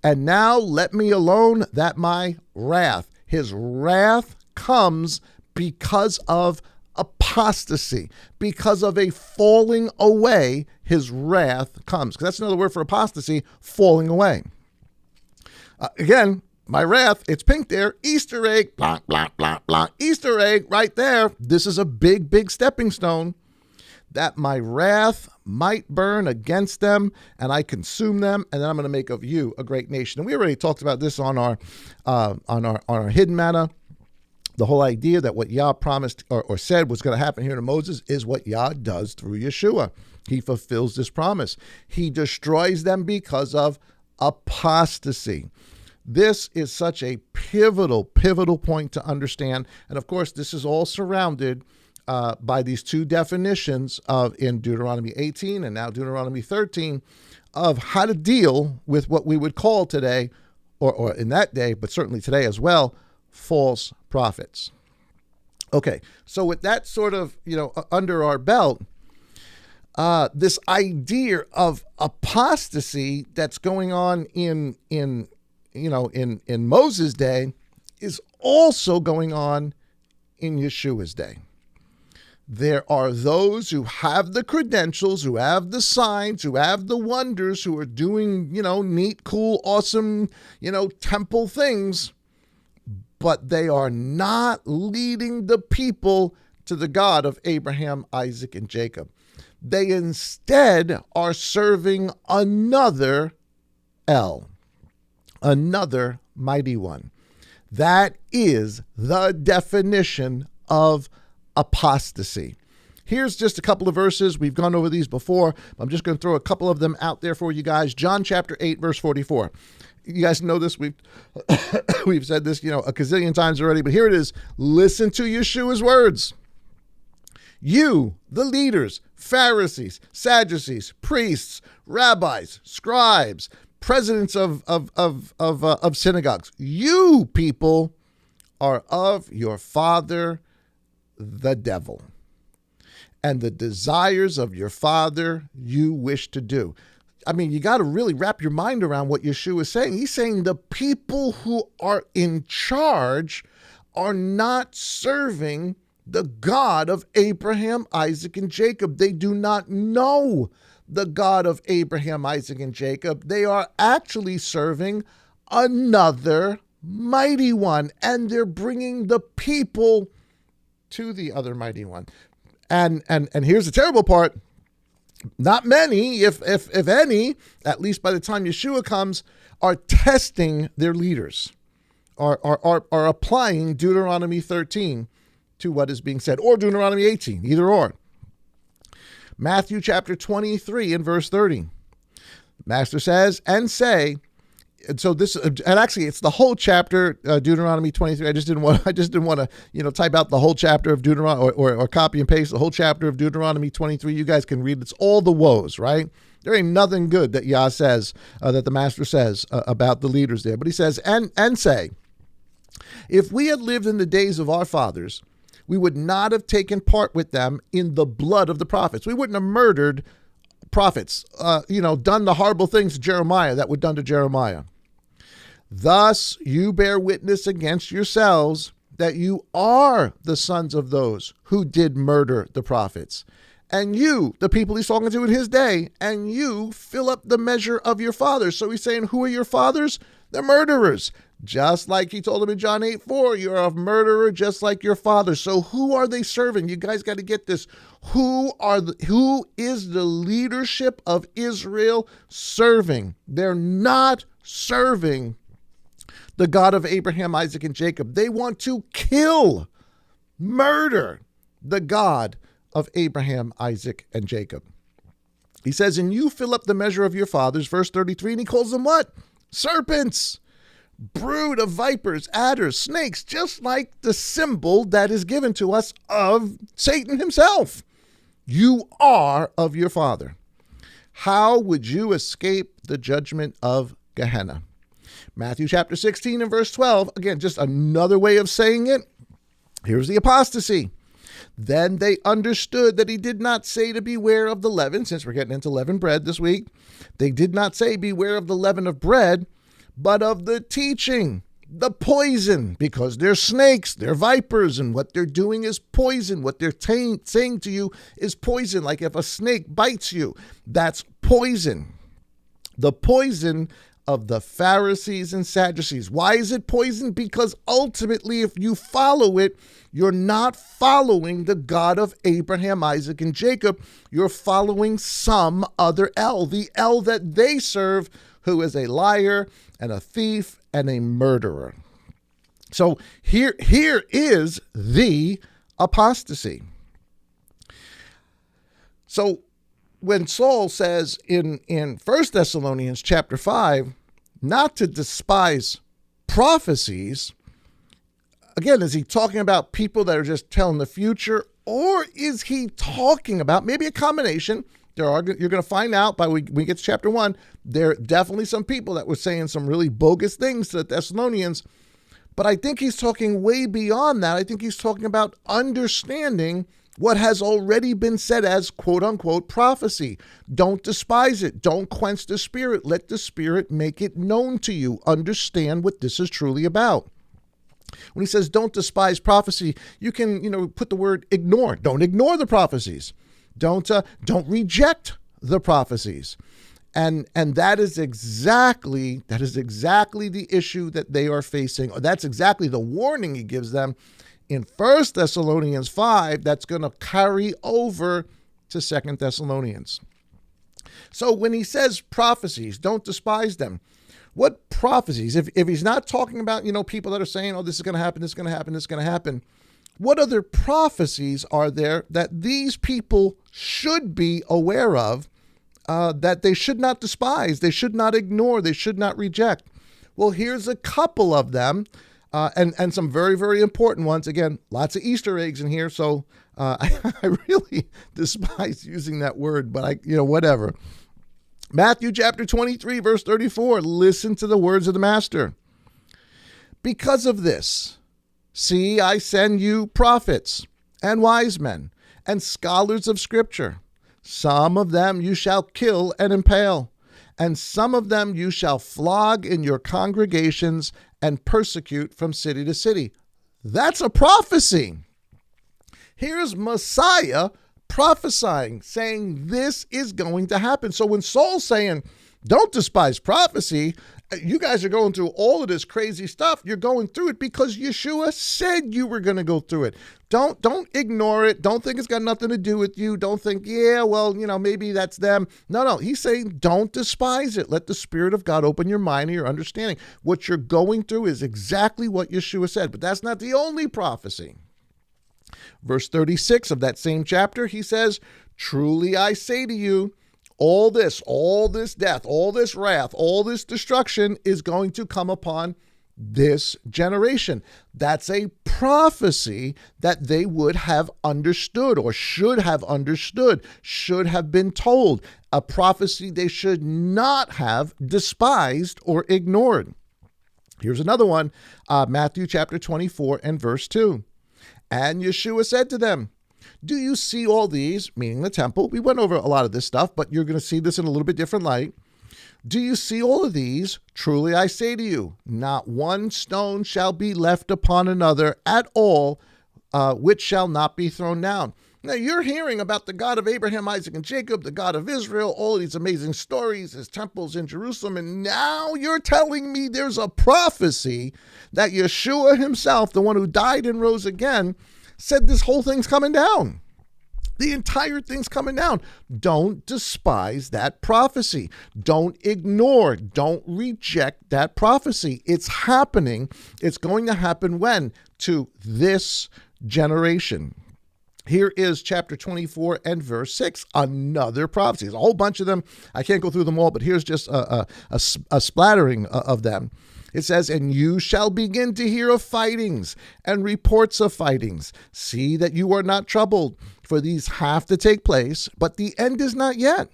And now let me alone that my wrath, his wrath comes because of apostasy, because of a falling away, his wrath comes. Because that's another word for apostasy, falling away. Again, my wrath, it's pink there, Easter egg, blah, blah, blah, blah, Easter egg right there. This is a big stepping stone, that my wrath might burn against them and I consume them, and then I'm going to make of you a great nation. And we already talked about this on our hidden manna. The whole idea that what Yah promised or said was going to happen here to Moses is what Yah does through Yeshua. He fulfills this promise. He destroys them because of apostasy. This is such a pivotal point to understand. And of course, this is all surrounded by these two definitions in Deuteronomy 18 and now Deuteronomy 13 of how to deal with what we would call today, or in that day, but certainly today as well, false prophets. Okay, so with that sort of, under our belt, this idea of apostasy that's going on in Moses' day is also going on in Yeshua's day. There are those who have the credentials, who have the signs, who have the wonders, who are doing, neat, cool, awesome, temple things, but they are not leading the people to the God of Abraham, Isaac, and Jacob. They instead are serving another El, another mighty one. That is the definition of apostasy. Here's just a couple of verses. We've gone over these before. I'm just going to throw a couple of them out there for you guys. John chapter 8, verse 44. You guys know this. We've we've said this, a gazillion times already, but here it is. Listen to Yeshua's words. You, the leaders, Pharisees, Sadducees, priests, rabbis, scribes, presidents of synagogues, you people are of your father, the devil, and the desires of your father you wish to do. I mean, you got to really wrap your mind around what Yeshua is saying. He's saying the people who are in charge are not serving the God of Abraham, Isaac, and Jacob. They do not know the God of Abraham, Isaac, and Jacob. They are actually serving another mighty one, and they're bringing the people to the other mighty one. And here's the terrible part. Not many, if any, at least by the time Yeshua comes, are testing their leaders, are applying Deuteronomy 13 to what is being said, or Deuteronomy 18, either or. Matthew chapter 23 and verse 30. Master says, and say, and so this, and actually it's the whole chapter, Deuteronomy 23. I just didn't want to, type out the whole chapter of Deuteronomy or copy and paste the whole chapter of Deuteronomy 23. You guys can read. It's all the woes, right? There ain't nothing good that Yah says, that the master says about the leaders there. But he says, and say, if we had lived in the days of our fathers, we would not have taken part with them in the blood of the prophets. We wouldn't have murdered prophets, done the horrible things to Jeremiah that were done to Jeremiah. Thus you bear witness against yourselves that you are the sons of those who did murder the prophets. And you, the people he's talking to in his day, and you fill up the measure of your fathers. So he's saying, who are your fathers? They're murderers. Just like he told them in John 8:4, you're a murderer just like your father. So who are they serving? You guys got to get this. Who is the leadership of Israel serving? They're not serving the God of Abraham, Isaac, and Jacob. They want to kill, murder the God of Abraham, Isaac, and Jacob. He says, and you fill up the measure of your fathers, verse 33, and he calls them what? Serpents, brood of vipers, adders, snakes, just like the symbol that is given to us of Satan himself. You are of your father. How would you escape the judgment of Gehenna? Matthew chapter 16 and verse 12. Again, just another way of saying it. Here's the apostasy. Then they understood that he did not say to beware of the leaven, since we're getting into leavened bread this week. They did not say beware of the leaven of bread, but of the teaching, the poison, because they're snakes, they're vipers, and what they're doing is poison. What they're saying to you is poison. Like if a snake bites you, that's poison. The poison of the Pharisees and Sadducees. Why is it poison? Because ultimately, if you follow it, you're not following the God of Abraham, Isaac, and Jacob. You're following some other El, the El that they serve, who is a liar and a thief and a murderer. So here is the apostasy. So when Saul says in 1 Thessalonians chapter 5, not to despise prophecies, again, is he talking about people that are just telling the future, or is he talking about maybe a combination? You're going to find out by when we get to chapter 1, there are definitely some people that were saying some really bogus things to the Thessalonians, but I think he's talking way beyond that. I think he's talking about understanding what has already been said as quote unquote prophecy. Don't despise it. Don't quench the spirit. Let the spirit make it known to you. Understand what this is truly about. When he says don't despise prophecy, you can, put the word ignore. Don't ignore the prophecies. Don't reject the prophecies. And that is exactly the issue that they are facing. Or that's exactly the warning he gives them in 1 Thessalonians 5 that's going to carry over to 2 Thessalonians. So when he says prophecies, don't despise them. What prophecies? If he's not talking about, people that are saying, oh, this is going to happen, this is going to happen, this is going to happen. What other prophecies are there that these people should be aware of, that they should not despise, they should not ignore, they should not reject? Well, here's a couple of them, and some very, very important ones. Again, lots of Easter eggs in here, so I really despise using that word, but whatever. Matthew chapter 23, verse 34, listen to the words of the Master. Because of this, see, I send you prophets and wise men and scholars of Scripture. Some of them you shall kill and impale, and some of them you shall flog in your congregations and persecute from city to city. That's a prophecy. Here's Messiah prophesying, saying this is going to happen. So when Saul's saying, don't despise prophecy, you guys are going through all of this crazy stuff. You're going through it because Yeshua said you were going to go through it. Don't ignore it. Don't think it's got nothing to do with you. Don't think, maybe that's them. No. He's saying don't despise it. Let the Spirit of God open your mind and your understanding. What you're going through is exactly what Yeshua said, but that's not the only prophecy. Verse 36 of that same chapter, he says, truly I say to you, all this death, all this wrath, all this destruction is going to come upon this generation. That's a prophecy that they would have understood or should have understood, should have been told. A prophecy they should not have despised or ignored. Here's another one, Matthew chapter 24 and verse 2. And Yeshua said to them, do you see all these, meaning the temple? We went over a lot of this stuff, but you're going to see this in a little bit different light. Do you see all of these? Truly I say to you, not one stone shall be left upon another at all, which shall not be thrown down. Now you're hearing about the God of Abraham, Isaac, and Jacob, the God of Israel, all of these amazing stories, his temples in Jerusalem, and now you're telling me there's a prophecy that Yeshua himself, the one who died and rose again, said this whole thing's coming down. The entire thing's coming down. Don't despise that prophecy. Don't ignore, don't reject that prophecy. It's happening. It's going to happen when? To this generation. Here is chapter 24 and verse 6, another prophecy. There's a whole bunch of them. I can't go through them all, but here's just a splattering of them. It says, and you shall begin to hear of fightings and reports of fightings. See that you are not troubled, for these have to take place, but the end is not yet.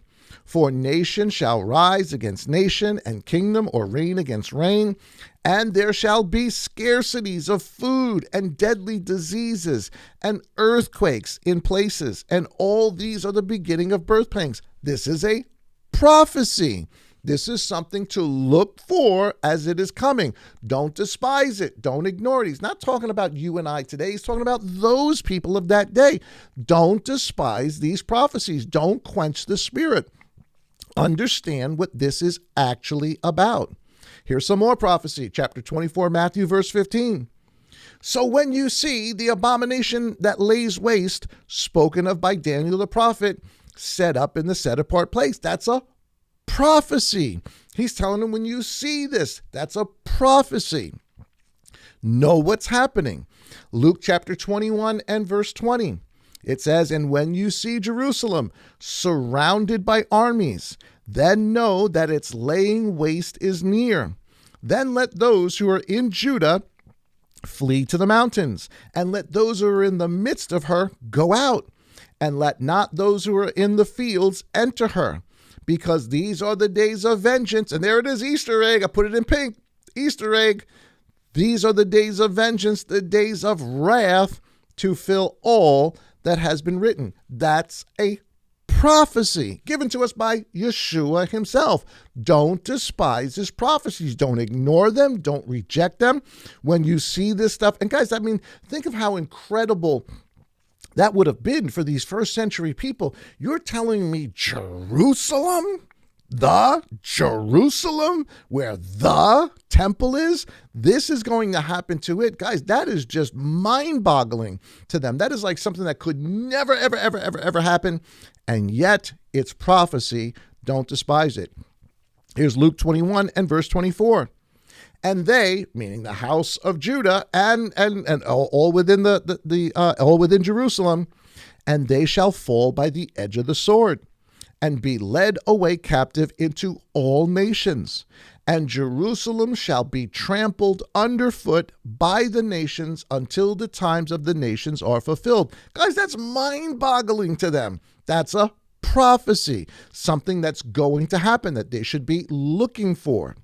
For nation shall rise against nation, and kingdom or reign against reign, and there shall be scarcities of food and deadly diseases and earthquakes in places, and all these are the beginning of birth pangs. This is a prophecy. This is something to look for as it is coming. Don't despise it. Don't ignore it. He's not talking about you and I today. He's talking about those people of that day. Don't despise these prophecies. Don't quench the Spirit. Understand what this is actually about. Here's some more prophecy. Chapter 24, Matthew, verse 15. So when you see the abomination that lays waste, spoken of by Daniel the prophet, set up in the set-apart place. That's a prophecy. He's telling them when you see this, that's a prophecy. Know what's happening. Luke chapter 21 and verse 20. It says, and when you see Jerusalem surrounded by armies, then know that its laying waste is near. Then let those who are in Judah flee to the mountains, and let those who are in the midst of her go out, and let not those who are in the fields enter her, because these are the days of vengeance. And there it is, Easter egg. I put it in pink. Easter egg. These are the days of vengeance, the days of wrath, to fill all that has been written. That's a prophecy given to us by Yeshua himself. Don't despise his prophecies. Don't ignore them. Don't reject them. When you see this stuff, and guys, I mean, think of how incredible that would have been for these first century people. You're telling me Jerusalem? The Jerusalem where the temple is, this is going to happen to it. Guys, that is just mind-boggling to them. That is like something that could never, ever, ever, ever, ever happen. And yet it's prophecy. Don't despise it. Here's Luke 21 and verse 24. And they, meaning the house of Judah and all within all within Jerusalem, and they shall fall by the edge of the sword, and be led away captive into all nations. And Jerusalem shall be trampled underfoot by the nations until the times of the nations are fulfilled. Guys, that's mind-boggling to them. That's a prophecy, something that's going to happen that they should be looking for.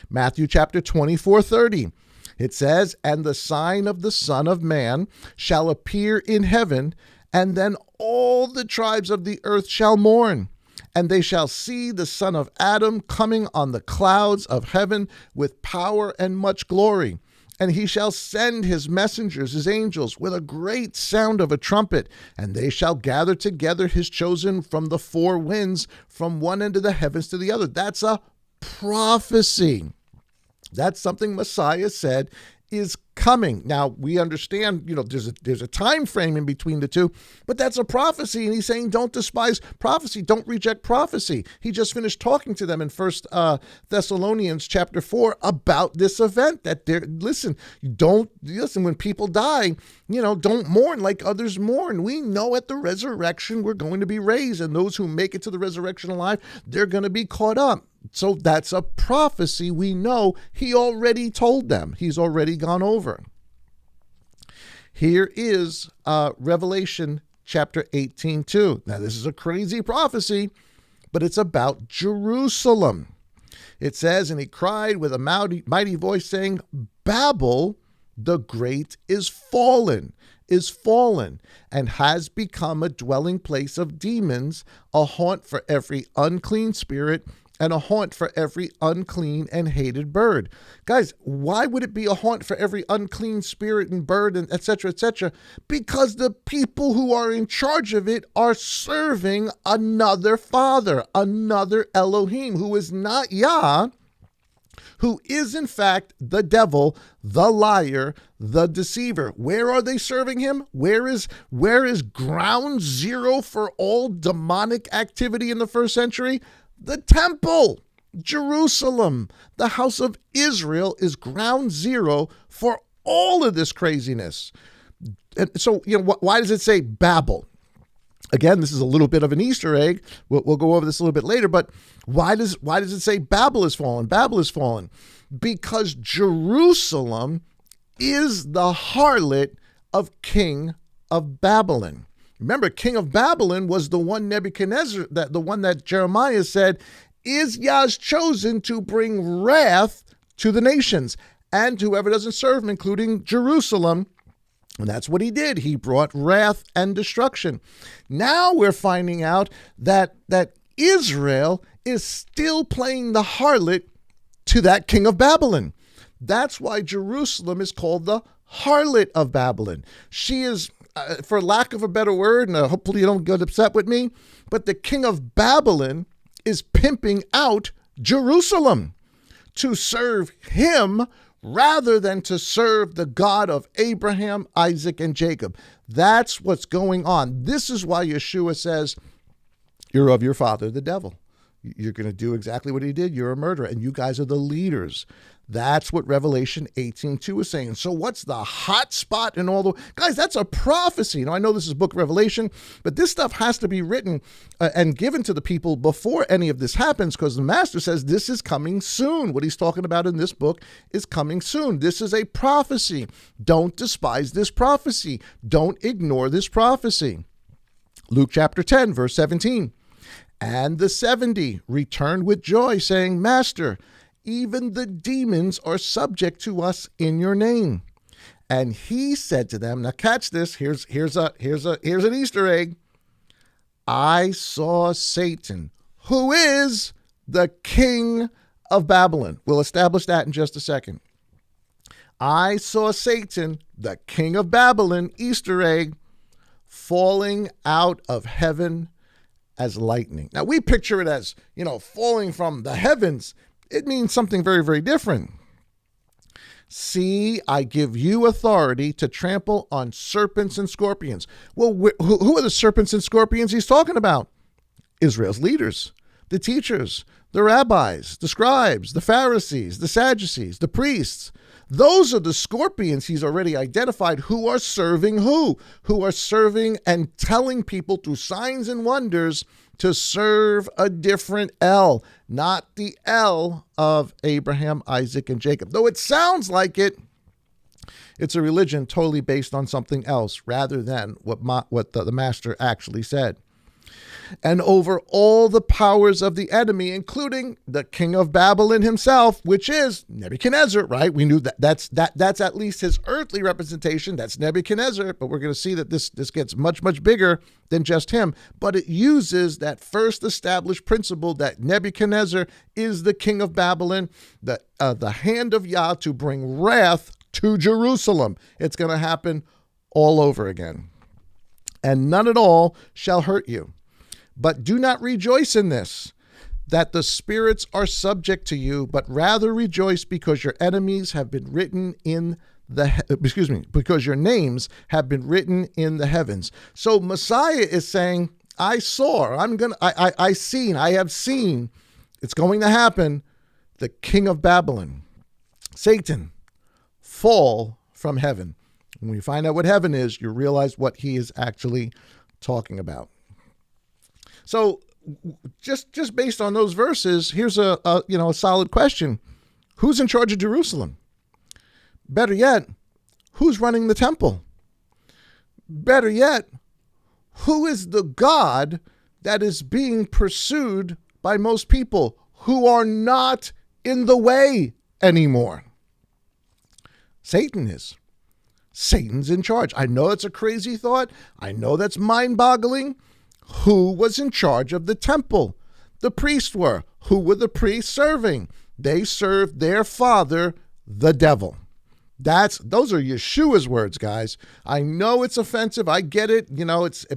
Matthew chapter 24:30. It says, and the sign of the Son of Man shall appear in heaven, and then all the tribes of the earth shall mourn, and they shall see the Son of Adam coming on the clouds of heaven with power and much glory. And he shall send his messengers, his angels, with a great sound of a trumpet, and they shall gather together his chosen from the four winds, from one end of the heavens to the other. That's a prophecy. That's something Messiah said is coming. Now, we understand, there's a time frame in between the two, but that's a prophecy, and he's saying don't despise prophecy, don't reject prophecy. He just finished talking to them in 1 Thessalonians chapter 4 about this event, that listen, when people die, don't mourn like others mourn. We know at the resurrection we're going to be raised, and those who make it to the resurrection alive, they're going to be caught up. So that's a prophecy. We know he already told them. He's already gone over. Here is Revelation chapter 18:2. Now, this is a crazy prophecy, but it's about Jerusalem. It says, and he cried with a mighty voice, saying, Babel the great is fallen, and has become a dwelling place of demons, a haunt for every unclean spirit, and a haunt for every unclean and hated bird. Guys, why would it be a haunt for every unclean spirit and bird and et cetera, et cetera? Because the people who are in charge of it are serving another father, another Elohim, who is not Yah, who is in fact the devil, the liar, the deceiver. Where are they serving him? Where is ground zero for all demonic activity in the first century? The temple, Jerusalem, the house of Israel is ground zero for all of this craziness. And so, why does it say Babel? Again, this is a little bit of an Easter egg. We'll go over this a little bit later, but why does it say Babel is fallen? Babel is fallen because Jerusalem is the harlot of King of Babylon. Remember, King of Babylon was the one Nebuchadnezzar, the one that Jeremiah said is Yah's chosen to bring wrath to the nations and to whoever doesn't serve him, including Jerusalem. And that's what he did. He brought wrath and destruction. Now we're finding out that Israel is still playing the harlot to that king of Babylon. That's why Jerusalem is called the harlot of Babylon. She is, for lack of a better word, and hopefully you don't get upset with me, but the king of Babylon is pimping out Jerusalem to serve him rather than to serve the God of Abraham, Isaac, and Jacob. That's what's going on. This is why Yeshua says, you're of your father, the devil. You're going to do exactly what he did. You're a murderer, and you guys are the leaders. That's what Revelation 18:2 is saying. So what's the hot spot in all the... Guys, that's a prophecy. I know this is book of Revelation, but this stuff has to be written and given to the people before any of this happens, because the master says this is coming soon. What he's talking about in this book is coming soon. This is a prophecy. Don't despise this prophecy. Don't ignore this prophecy. Luke chapter 10, verse 17. And the 70 returned with joy, saying, Master, even the demons are subject to us in your name. And he said to them, now catch this, here's an Easter egg. I saw Satan, who is the king of Babylon. We'll establish that in just a second. I saw Satan, the king of Babylon, Easter egg, falling out of heaven as lightning. Now, we picture it as, falling from the heavens. It means something very, very different. See, I give you authority to trample on serpents and scorpions. Well, who are the serpents and scorpions he's talking about? Israel's leaders, the teachers, the rabbis, the scribes, the Pharisees, the Sadducees, the priests. Those are the scorpions he's already identified who are serving who are serving and telling people through signs and wonders to serve a different El, not the El of Abraham, Isaac, and Jacob. Though it sounds like it, it's a religion totally based on something else rather than what the master actually said. And over all the powers of the enemy, including the king of Babylon himself, which is Nebuchadnezzar, right? We knew that's at least his earthly representation. That's Nebuchadnezzar, but we're going to see that this gets much, much bigger than just him. But it uses that first established principle that Nebuchadnezzar is the king of Babylon, the hand of Yah to bring wrath to Jerusalem. It's going to happen all over again. And none at all shall hurt you. But do not rejoice in this, that the spirits are subject to you, but rather rejoice because your enemies have been written in because your names have been written in the heavens. So Messiah is saying, I have seen, it's going to happen, the king of Babylon, Satan, fall from heaven. When you find out what heaven is, you realize what he is actually talking about. So just based on those verses, here's a solid question. Who's in charge of Jerusalem? Better yet, who's running the temple? Better yet, who is the God that is being pursued by most people who are not in the way anymore? Satan is. Satan's in charge. I know it's a crazy thought. I know that's mind-boggling. Who was in charge of the temple? The priests were. Who were the priests serving? They served their father, the devil. Those are Yeshua's words, guys. I know it's offensive. I get it.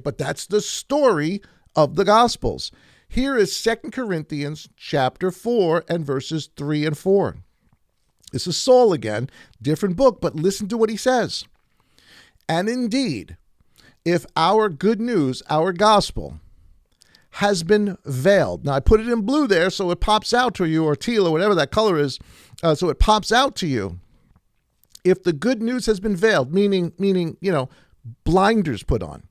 But that's the story of the Gospels. Here is 2 Corinthians chapter 4 and verses 3 and 4. This is Saul again, different book, but listen to what he says. And indeed, if our good news, our gospel, has been veiled. Now, I put it in blue there so it pops out to you, or teal, or whatever that color is, so it pops out to you. If the good news has been veiled, meaning, blinders put on.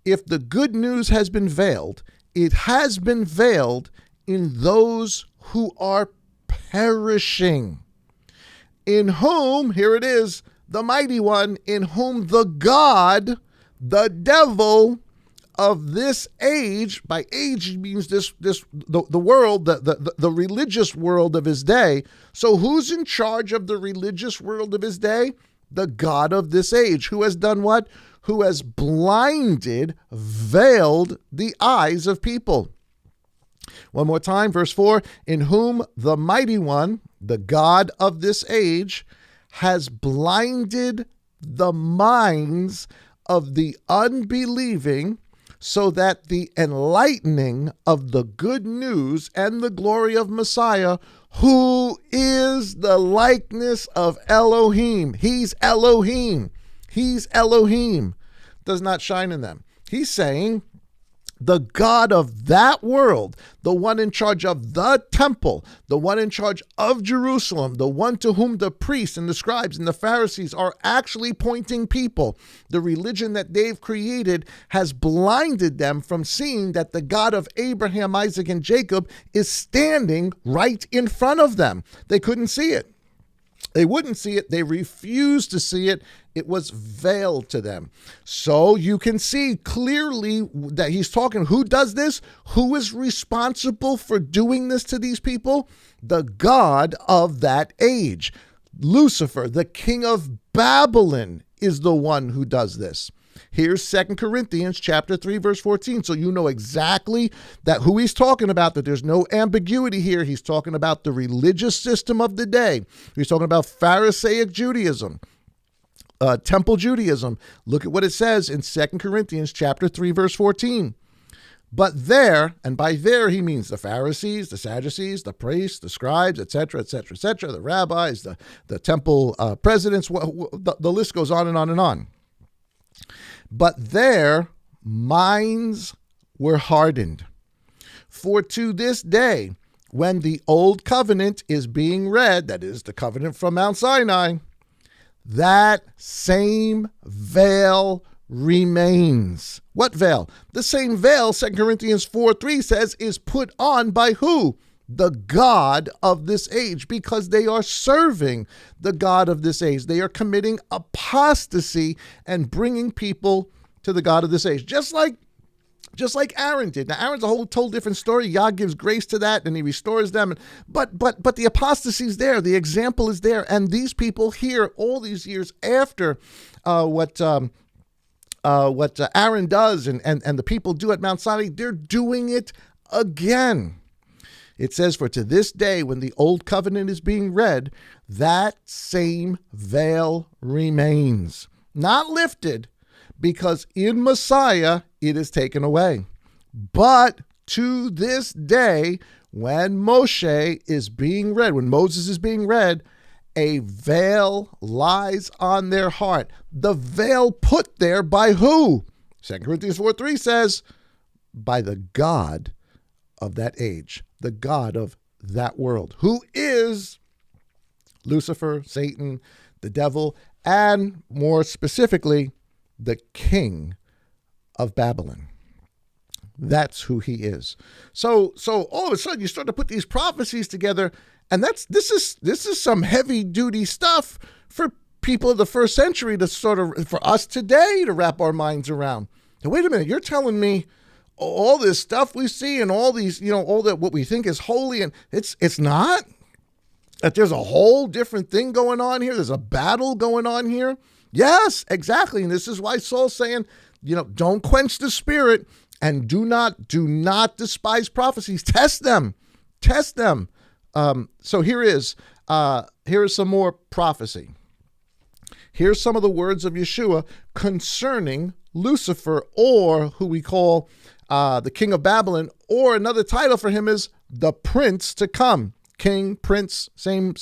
If the good news has been veiled, it has been veiled in those who are perishing. In whom, here it is, the mighty one, in whom the God, the devil of this age, by age means the world, the religious world of his day. So who's in charge of the religious world of his day? The God of this age. Who has done what? Who has blinded, veiled the eyes of people. One more time, verse 4, in whom the mighty one, the God of this age, has blinded the minds of the unbelieving, so that the enlightening of the good news and the glory of Messiah, who is the likeness of Elohim. He's Elohim. He's Elohim. Does not shine in them. He's saying the God of that world, the one in charge of the temple, the one in charge of Jerusalem, the one to whom the priests and the scribes and the Pharisees are actually pointing people, the religion that they've created has blinded them from seeing that the God of Abraham, Isaac, and Jacob is standing right in front of them. They couldn't see it. They wouldn't see it. They refused to see it. It was veiled to them. So you can see clearly that he's talking. Who does this? Who is responsible for doing this to these people? The God of that age. Lucifer, the king of Babylon, is the one who does this. Here's 2 Corinthians chapter 3, verse 14. So you know exactly that who he's talking about, that there's no ambiguity here. He's talking about the religious system of the day. He's talking about Pharisaic Judaism, temple Judaism. Look at what it says in 2 Corinthians chapter 3, verse 14. But there, and by there he means the Pharisees, the Sadducees, the priests, the scribes, etc., etc., etc., the rabbis, the temple presidents, the list goes on and on and on. But their minds were hardened. For to this day, when the old covenant is being read, that is the covenant from Mount Sinai, that same veil remains. What veil? The same veil, 2 Corinthians 4:3 says, is put on by who? The God of this age, because they are serving the God of this age. They are committing apostasy and bringing people to the God of this age, just like Aaron did. Now, Aaron's a whole different story. Yah gives grace to that, and he restores them. But the apostasy is there. The example is there, and these people here, all these years after what Aaron does and the people do at Mount Sinai, they're doing it again. It says, for to this day, when the old covenant is being read, that same veil remains, not lifted, because in Messiah it is taken away. But to this day, when Moshe is being read, when Moses is being read, a veil lies on their heart. The veil put there by who? 2 Corinthians 4:3 says, by the God of that age, the God of that world, who is Lucifer, Satan, the devil, and more specifically, the king of Babylon. That's who he is. So all of a sudden you start to put these prophecies together, and this is some heavy duty stuff for people of the first century to for us today to wrap our minds around. Now, wait a minute, you're telling me all this stuff we see and all these, all that what we think is holy, and it's not? That there's a whole different thing going on here? There's a battle going on here? Yes, exactly. And this is why Saul's saying, don't quench the spirit, and do not despise prophecies. Test them. So here is some more prophecy. Here's some of the words of Yeshua concerning Lucifer, or who we call the king of Babylon, or another title for him is the prince to come. King, prince, same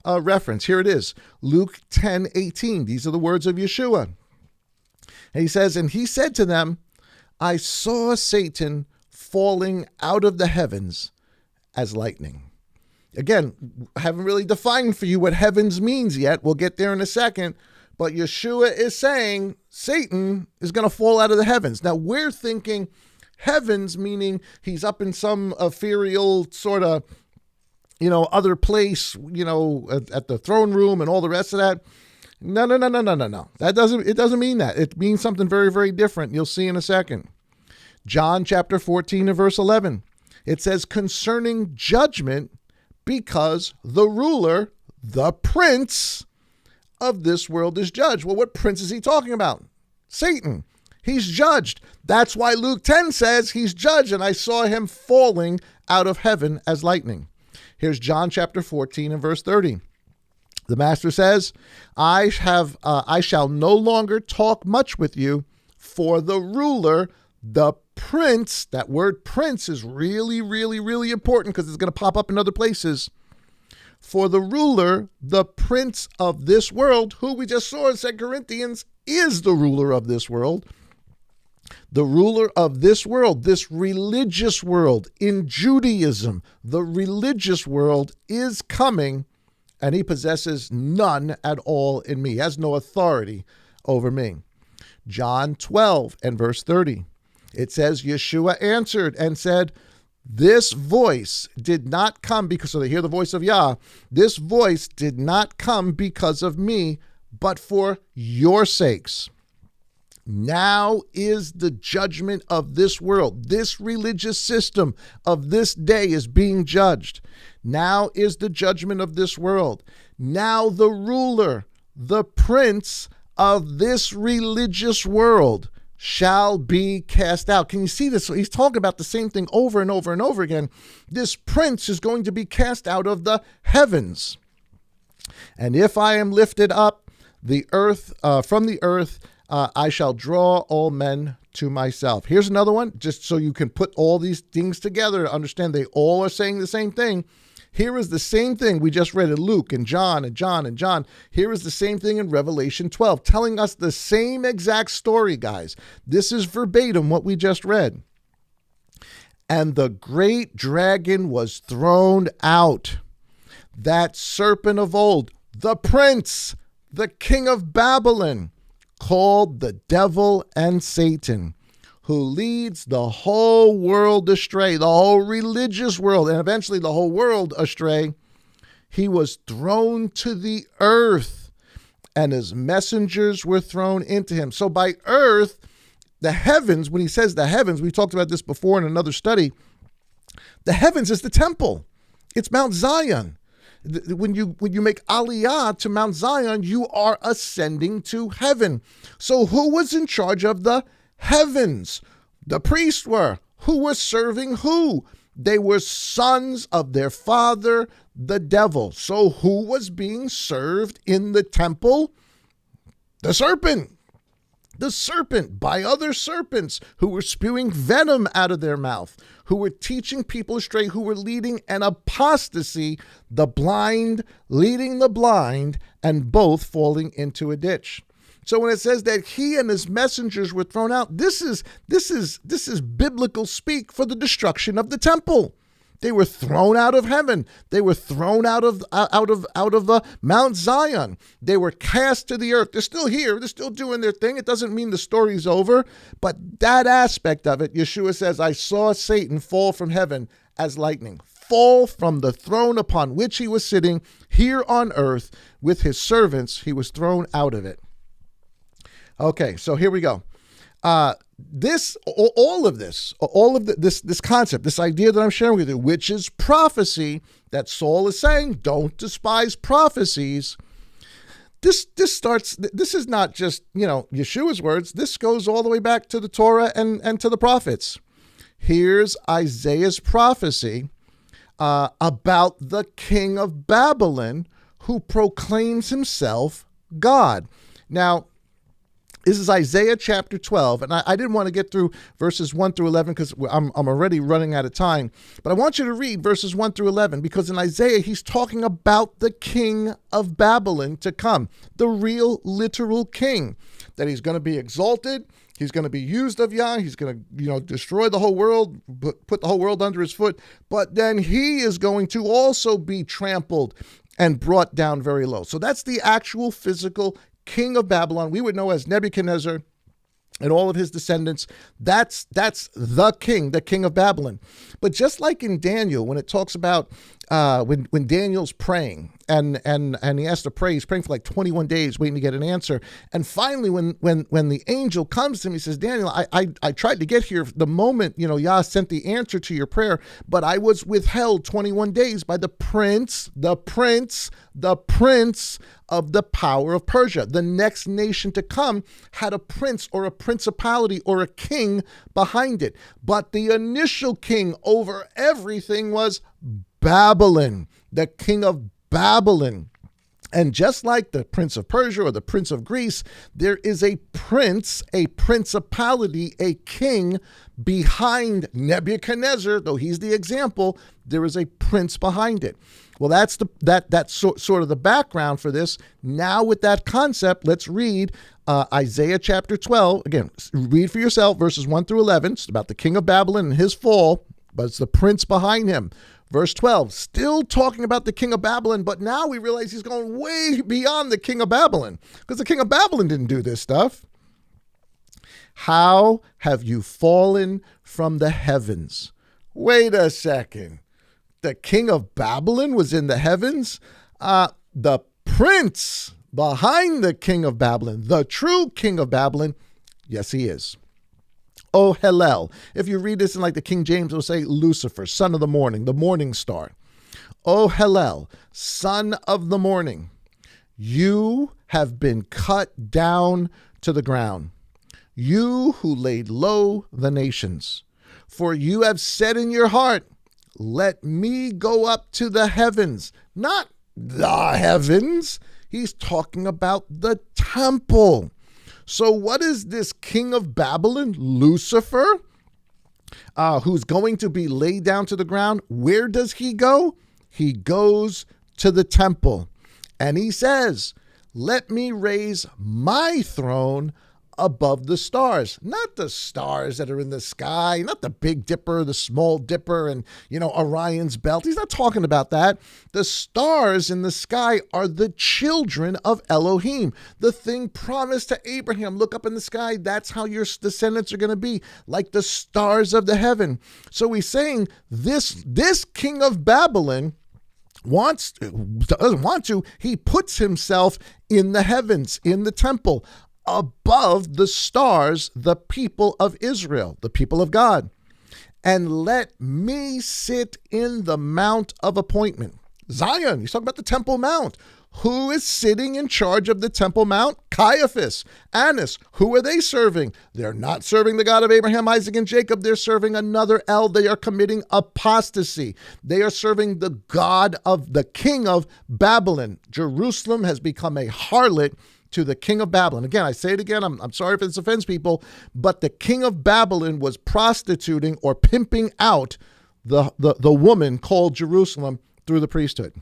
reference. Here it is, Luke 10:18. These are the words of Yeshua. And he says, and he said to them, I saw Satan falling out of the heavens as lightning. Again, I haven't really defined for you what heavens means yet. We'll get there in a second. But Yeshua is saying Satan is going to fall out of the heavens. Now, we're thinking heavens, meaning he's up in some ethereal sort of, other place, at the throne room and all the rest of that. No. It doesn't mean that. It means something very, very different. You'll see in a second. John chapter 14 and verse 11. It says, concerning judgment, because the ruler, the prince of this world is judged. Well, what prince is he talking about? Satan. He's judged. That's why Luke 10 says he's judged, and I saw him falling out of heaven as lightning. Here's John chapter 14 and verse 30. The master says, I shall no longer talk much with you, for the ruler, the prince, that word prince is really, really, really important because it's going to pop up in other places. For the ruler, the prince of this world, who we just saw in 2 Corinthians, is the ruler of this world. The ruler of this world, this religious world in Judaism, the religious world is coming, and he possesses none at all in me. He has no authority over me. John 12 and verse 30. It says, Yeshua answered and said, this voice did not come because, so they hear the voice of Yah, this voice did not come because of me, but for your sakes. Now is the judgment of this world. This religious system of this day is being judged. Now is the judgment of this world. Now the ruler, the prince of this religious world shall be cast out. Can you see this? He's talking about the same thing over and over and over again. This prince is going to be cast out of the heavens. And if I am lifted up the earth from the earth, I shall draw all men to myself. Here's another one, just so you can put all these things together to understand they all are saying the same thing. Here is the same thing we just read in Luke and John and John and John. Here is the same thing in Revelation 12, telling us the same exact story, guys. This is verbatim what we just read. And the great dragon was thrown out, that serpent of old, the prince, the king of Babylon, called the devil and Satan, who leads the whole world astray, the whole religious world, and eventually the whole world astray. He was thrown to the earth, and his messengers were thrown into him. So by earth, the heavens, when he says the heavens, we talked about this before in another study, the heavens is the temple. It's Mount Zion. When you make Aliyah to Mount Zion, you are ascending to heaven. So who was in charge of the heavens? The priests were. Who was serving who? They were sons of their father, the devil. So who was being served in the temple? The serpent. The serpent by other serpents who were spewing venom out of their mouth, who were teaching people astray, who were leading an apostasy, the blind leading the blind, and both falling into a ditch. So when it says that he and his messengers were thrown out, this is biblical speak for the destruction of the temple. They were thrown out of heaven. They were thrown out of Mount Zion. They were cast to the earth. They're still here. They're still doing their thing. It doesn't mean the story's over. But that aspect of it, Yeshua says, I saw Satan fall from heaven as lightning, fall from the throne upon which he was sitting here on earth with his servants. He was thrown out of it. Okay, so here we go. This concept, this idea that I'm sharing with you, which is prophecy, that Saul is saying, don't despise prophecies. This is not just, Yeshua's words. This goes all the way back to the Torah and to the prophets. Here's Isaiah's prophecy about the king of Babylon who proclaims himself God. Now, this is Isaiah chapter 12, and I didn't want to get through verses 1 through 11 because I'm already running out of time. But I want you to read verses 1 through 11 because in Isaiah, he's talking about the king of Babylon to come, the real literal king, that he's going to be exalted. He's going to be used of Yah. He's going to, destroy the whole world, put the whole world under his foot. But then he is going to also be trampled and brought down very low. So that's the actual physical king of Babylon, we would know as Nebuchadnezzar and all of his descendants. That's the king of Babylon. But just like in Daniel, when it talks about when Daniel's praying and he has to pray, he's praying for like 21 days waiting to get an answer. And finally, when the angel comes to him, he says, Daniel, I tried to get here the moment, Yah sent the answer to your prayer, but I was withheld 21 days by the prince of the power of Persia. The next nation to come had a prince or a principality or a king behind it. But the initial king over everything was Babylon, the king of Babylon. And just like the prince of Persia or the prince of Greece, there is a prince, a principality, a king behind Nebuchadnezzar. Though he's the example, there is a prince behind it. Well, that's sort of the background for this. Now with that concept, let's read Isaiah chapter 12. Again, read for yourself, verses 1 through 11. It's about the king of Babylon and his fall, but it's the prince behind him. Verse 12, still talking about the king of Babylon, but now we realize he's going way beyond the king of Babylon, because the king of Babylon didn't do this stuff. How have you fallen from the heavens? Wait a second. The king of Babylon was in the heavens? The prince behind the king of Babylon, the true king of Babylon, yes, he is. Oh, Hallel. If you read this in like the King James, it will say Lucifer, son of the morning star. Oh, Hallel, son of the morning, you have been cut down to the ground. You who laid low the nations, for you have said in your heart, let me go up to the heavens. Not the heavens. He's talking about the temple. So what is this king of Babylon, Lucifer, who's going to be laid down to the ground? Where does he go? He goes to the temple. And he says, let me raise my throne above the stars, not the stars that are in the sky, not the Big Dipper, the Small Dipper, and, Orion's belt. He's not talking about that. The stars in the sky are the children of Elohim, the thing promised to Abraham. Look up in the sky. That's how your descendants are going to be, like the stars of the heaven. So he's saying this king of Babylon doesn't want to. He puts himself in the heavens, in the temple, above the stars, the people of Israel, the people of God. And let me sit in the mount of appointment. Zion, he's talking about the Temple Mount. Who is sitting in charge of the Temple Mount? Caiaphas, Annas. Who are they serving? They're not serving the God of Abraham, Isaac, and Jacob. They're serving another El. They are committing apostasy. They are serving the God of the king of Babylon. Jerusalem has become a harlot to the king of Babylon. Again, I say it again, I'm sorry if this offends people, but the king of Babylon was prostituting or pimping out the woman called Jerusalem through the priesthood.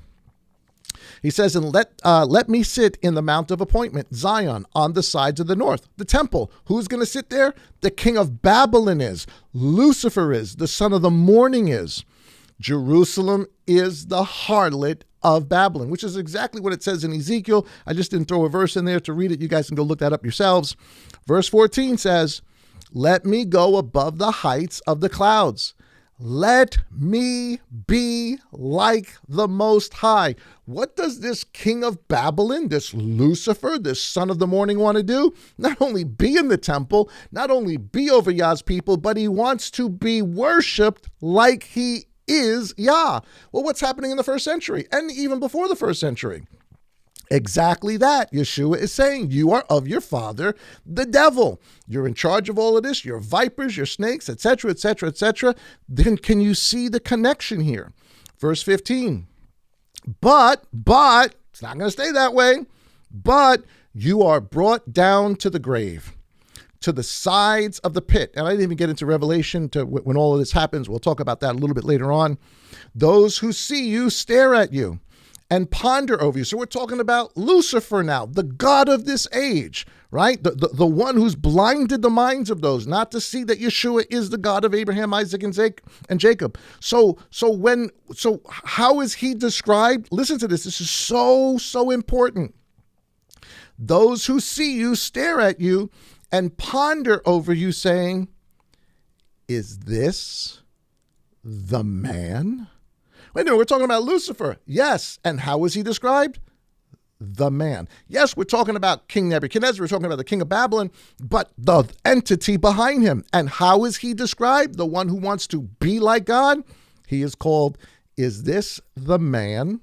He says, and let me sit in the mount of appointment, Zion, on the sides of the north, the temple. Who's going to sit there? The king of Babylon is. Lucifer is. The son of the morning is. Jerusalem is the harlot of Babylon, which is exactly what it says in Ezekiel. I just didn't throw a verse in there to read it. You guys can go look that up yourselves. Verse 14 says, let me go above the heights of the clouds. Let me be like the Most High. What does this king of Babylon, this Lucifer, this son of the morning want to do? Not only be in the temple, not only be over Yah's people, but he wants to be worshiped like he is Yah. Well, what's happening in the first century and even before the first century? Exactly that. Yeshua is saying, you are of your father, the devil. You're in charge of all of this. You're vipers, you're snakes, etc., etc., etc. Then can you see the connection here? Verse 15. But, it's not going to stay that way. But you are brought down to the grave, to the sides of the pit. And I didn't even get into Revelation to when all of this happens. We'll talk about that a little bit later on. Those who see you stare at you and ponder over you. So we're talking about Lucifer now, the God of this age, right? The one who's blinded the minds of those not to see that Yeshua is the God of Abraham, Isaac, and Jacob. So how is he described? Listen to this. This is so important. Those who see you stare at you and ponder over you, saying, is this the man? Wait a minute, we're talking about Lucifer. Yes. And how is he described? The man. Yes, we're talking about King Nebuchadnezzar. We're talking about the king of Babylon, but the entity behind him. And how is he described? The one who wants to be like God? He is called, is this the man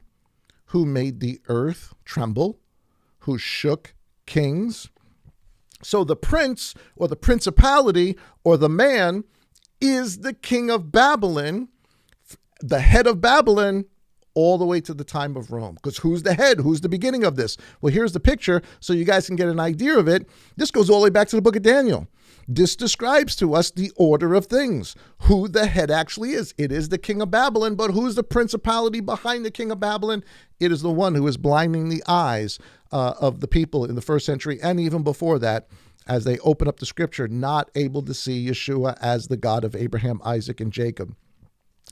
who made the earth tremble, who shook kings? So the prince or the principality or the man is the king of Babylon, the head of Babylon, all the way to the time of Rome. Because who's the head? Who's the beginning of this? Well, here's the picture so you guys can get an idea of it. This goes all the way back to the book of Daniel. This describes to us the order of things, who the head actually is. It is the king of Babylon, but who's the principality behind the king of Babylon? It is the one who is blinding the eyes of the people in the first century and even before that, as they open up the scripture, not able to see Yeshua as the God of Abraham, Isaac, and Jacob.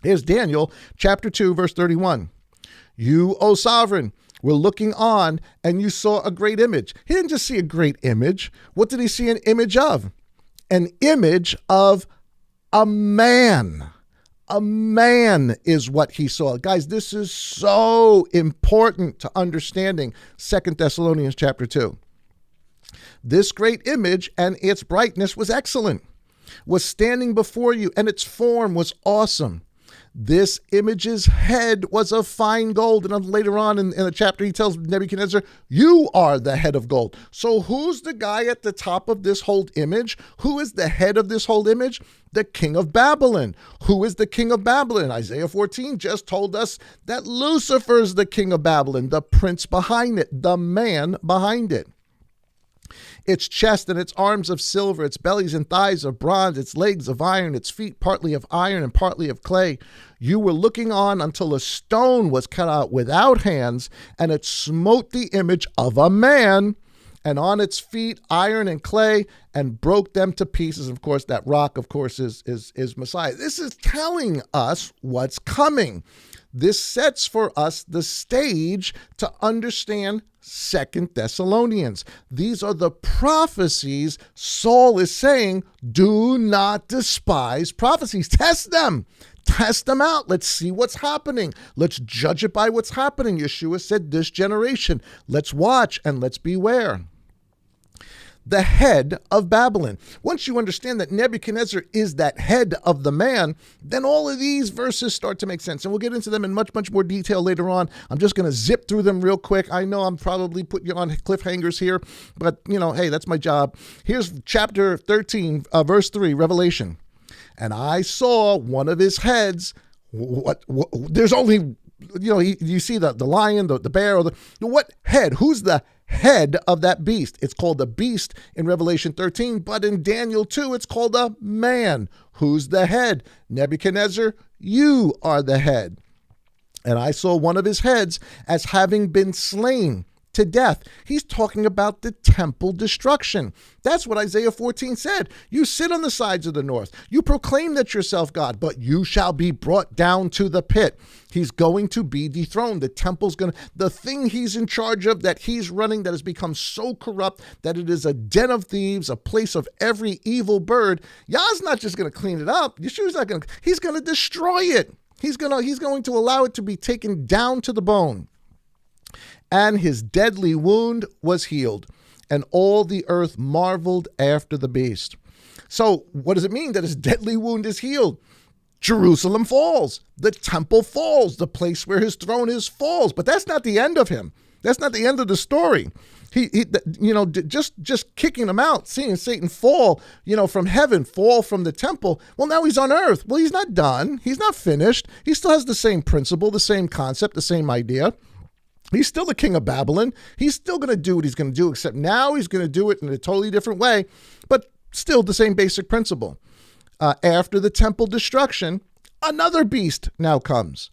Here's Daniel chapter 2, verse 31. You, O sovereign, were looking on and you saw a great image. He didn't just see a great image. What did he see an image of? An image of a man. A man is what he saw. Guys, this is so important to understanding 2 Thessalonians chapter 2. This great image and its brightness was excellent, was standing before you, and its form was awesome. This image's head was of fine gold. And then later on in the chapter, he tells Nebuchadnezzar, you are the head of gold. So who's the guy at the top of this whole image? Who is the head of this whole image? The king of Babylon. Who is the king of Babylon? Isaiah 14 just told us that Lucifer's the king of Babylon, the prince behind it, the man behind it. Its chest and its arms of silver, its bellies and thighs of bronze, its legs of iron, its feet partly of iron and partly of clay. You were looking on until a stone was cut out without hands, and it smote the image of a man, and on its feet iron and clay, and broke them to pieces. Of course, that rock, of course, is Messiah. This is telling us what's coming. This sets for us the stage to understand 2 Thessalonians. These are the prophecies Saul is saying, do not despise prophecies. Test them. Test them out. Let's see what's happening. Let's judge it by what's happening. Yeshua said, this generation. Let's watch and let's beware. The head of Babylon. Once you understand that Nebuchadnezzar is that head of the man, then all of these verses start to make sense. And we'll get into them in much, much more detail later on. I'm just going to zip through them real quick. I know I'm probably putting you on cliffhangers here, but hey, that's my job. Here's chapter 13, verse 3, Revelation. And I saw one of his heads. There's only, you see the lion, the bear, or what head? Who's the head of that beast? It's called the beast in Revelation 13, but in Daniel 2, it's called a man. Who's the head? Nebuchadnezzar, you are the head. And I saw one of his heads as having been slain to death. He's talking about the temple destruction. That's what Isaiah 14 said. You sit on the sides of the north. You proclaim that yourself God, but you shall be brought down to the pit. He's going to be dethroned. The temple's the thing he's in charge of, that he's running, that has become so corrupt that it is a den of thieves, a place of every evil bird. Yah's not just going to clean it up. Yeshua's not going to, he's going to destroy it. He's going to allow it to be taken down to the bone. And his deadly wound was healed, and all the earth marveled after the beast. So what does it mean that his deadly wound is healed? Jerusalem falls. The temple falls. The place where his throne is falls. But that's not the end of him. That's not the end of the story. Just kicking him out, seeing Satan fall, from heaven, fall from the temple. Well, now he's on earth. Well, he's not done. He's not finished. He still has the same principle, the same concept, the same idea. He's still the king of Babylon. He's still going to do what he's going to do, except now he's going to do it in a totally different way, but still the same basic principle. After the temple destruction, another beast now comes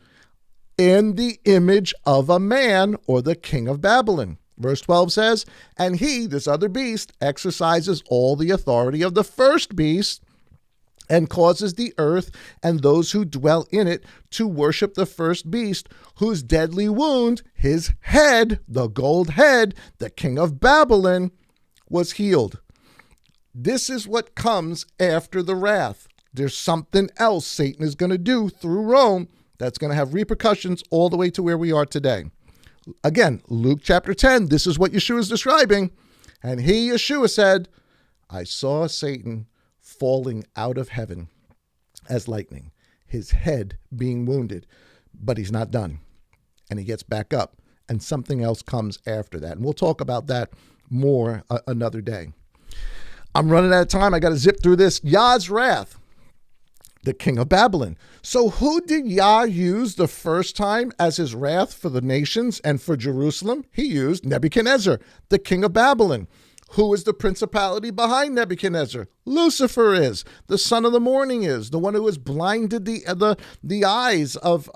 in the image of a man, or the king of Babylon. Verse 12 says, and he, this other beast, exercises all the authority of the first beast, and causes the earth and those who dwell in it to worship the first beast, whose deadly wound, his head, the gold head, the king of Babylon, was healed. This is what comes after the wrath. There's something else Satan is going to do through Rome that's going to have repercussions all the way to where we are today. Again, Luke chapter 10, this is what Yeshua is describing. And he, Yeshua, said, I saw Satan falling out of heaven as lightning, his head being wounded, but he's not done. And he gets back up, and something else comes after that. And we'll talk about that more another day. I'm running out of time. I got to zip through this. Yah's wrath, the king of Babylon. So who did Yah use the first time as his wrath for the nations and for Jerusalem? He used Nebuchadnezzar, the king of Babylon. Who is the principality behind Nebuchadnezzar? Lucifer is. The son of the morning is. The one who has blinded the eyes of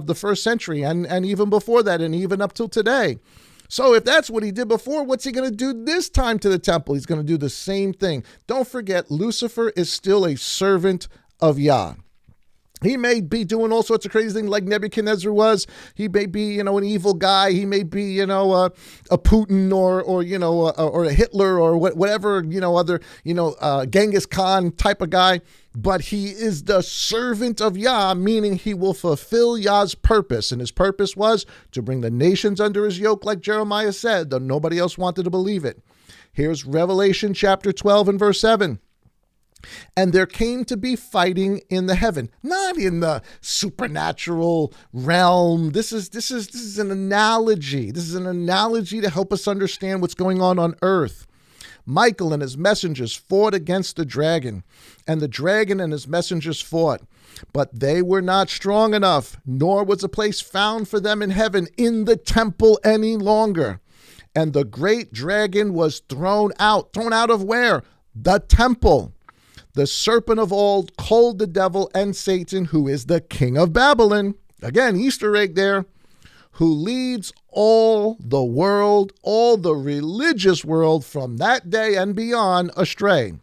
the first century and even before that and even up till today. So if that's what he did before, what's he going to do this time to the temple? He's going to do the same thing. Don't forget, Lucifer is still a servant of Yah. He may be doing all sorts of crazy things like Nebuchadnezzar was. He may be, an evil guy. He may be, a Putin or a Hitler or whatever, other, Genghis Khan type of guy. But he is the servant of Yah, meaning he will fulfill Yah's purpose. And his purpose was to bring the nations under his yoke, like Jeremiah said, though nobody else wanted to believe it. Here's Revelation chapter 12 and verse 7. And there came to be fighting in the heaven, not in the supernatural realm. This is an analogy. This is an analogy to help us understand what's going on earth. Michael and his messengers fought against the dragon, and the dragon and his messengers fought. But they were not strong enough, nor was a place found for them in heaven in the temple any longer. And the great dragon was thrown out. Thrown out of where? The temple. The serpent of old, called the devil and Satan, who is the king of Babylon. Again, Easter egg there. Who leads all the world, all the religious world from that day and beyond astray.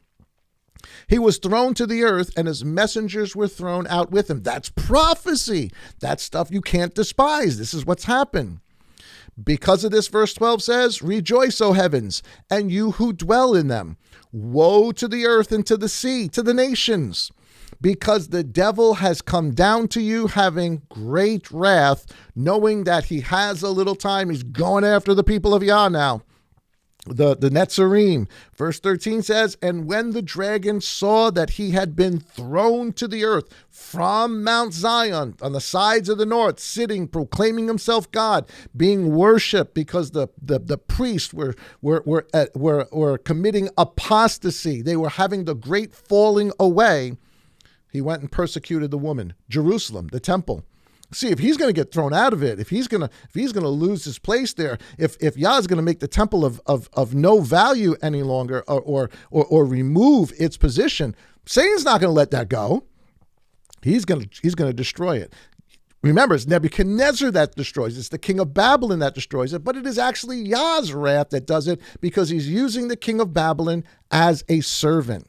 He was thrown to the earth, and his messengers were thrown out with him. That's prophecy. That's stuff you can't despise. This is what's happened. Because of this, verse 12 says, rejoice, O heavens, and you who dwell in them. Woe to the earth and to the sea, to the nations, because the devil has come down to you having great wrath, knowing that he has a little time. He's going after the people of Yah now. The Netzarim. Verse 13 says, and when the dragon saw that he had been thrown to the earth from Mount Zion on the sides of the north, sitting, proclaiming himself God, being worshipped because the priests were committing apostasy. They were having the great falling away. He went and persecuted the woman, Jerusalem, the temple. See, if he's going to get thrown out of it, if he's going to lose his place there, if Yah is going to make the temple of no value any longer, or remove its position, Satan's not going to let that go. He's going to destroy it. Remember, it's Nebuchadnezzar that destroys it. It's the king of Babylon that destroys it, but it is actually Yah's wrath that does it, because he's using the king of Babylon as a servant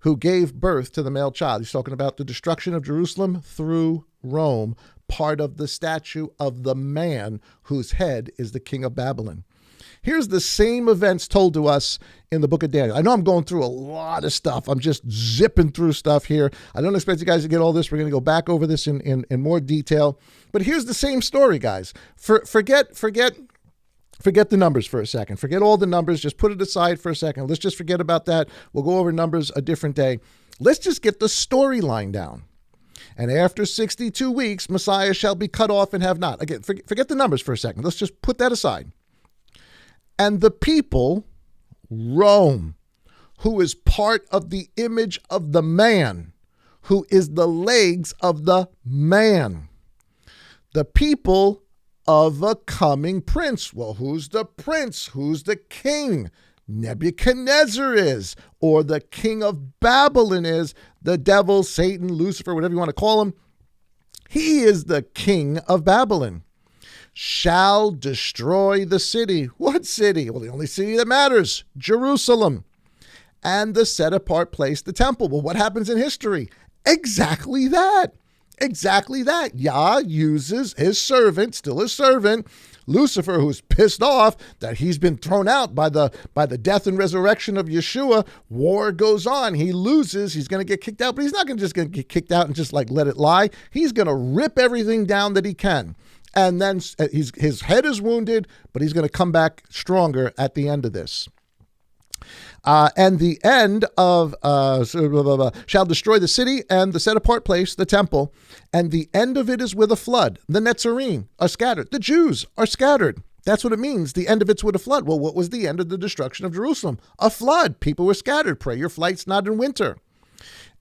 who gave birth to the male child. He's talking about the destruction of Jerusalem through Rome, part of the statue of the man whose head is the king of Babylon. Here's the same events told to us in the book of Daniel. I know I'm going through a lot of stuff. I'm just zipping through stuff here. I don't expect you guys to get all this. We're going to go back over this in more detail. But here's the same story, guys. Forget the numbers for a second. Forget all the numbers. Just put it aside for a second. Let's just forget about that. We'll go over numbers a different day. Let's just get the storyline down. And after 62 weeks, Messiah shall be cut off and have not. Again, forget the numbers for a second. Let's just put that aside. And the people, Rome, who is part of the image of the man, who is the legs of the man. The people of a coming prince. Well, who's the prince? Who's the king? Nebuchadnezzar is, or the king of Babylon is, the devil, Satan, Lucifer, whatever you want to call him. He is the king of Babylon. Shall destroy the city. What city? Well, the only city that matters, Jerusalem. And the set apart place, the temple. Well, what happens in history? Exactly that. Exactly that. Yah uses his servant, still his servant, Lucifer, who's pissed off that he's been thrown out by the death and resurrection of Yeshua. War goes on. He loses. He's going to get kicked out, but he's not going to get kicked out and just like let it lie. He's going to rip everything down that he can. And then his head is wounded, but he's going to come back stronger at the end of this. And the end of shall destroy the city and the set apart place, the temple, and the end of it is with a flood. The Netzarim are scattered. The Jews are scattered. That's what it means. The end of it's with a flood. Well, what was the end of the destruction of Jerusalem? A flood. People were scattered. Pray your flights not in winter.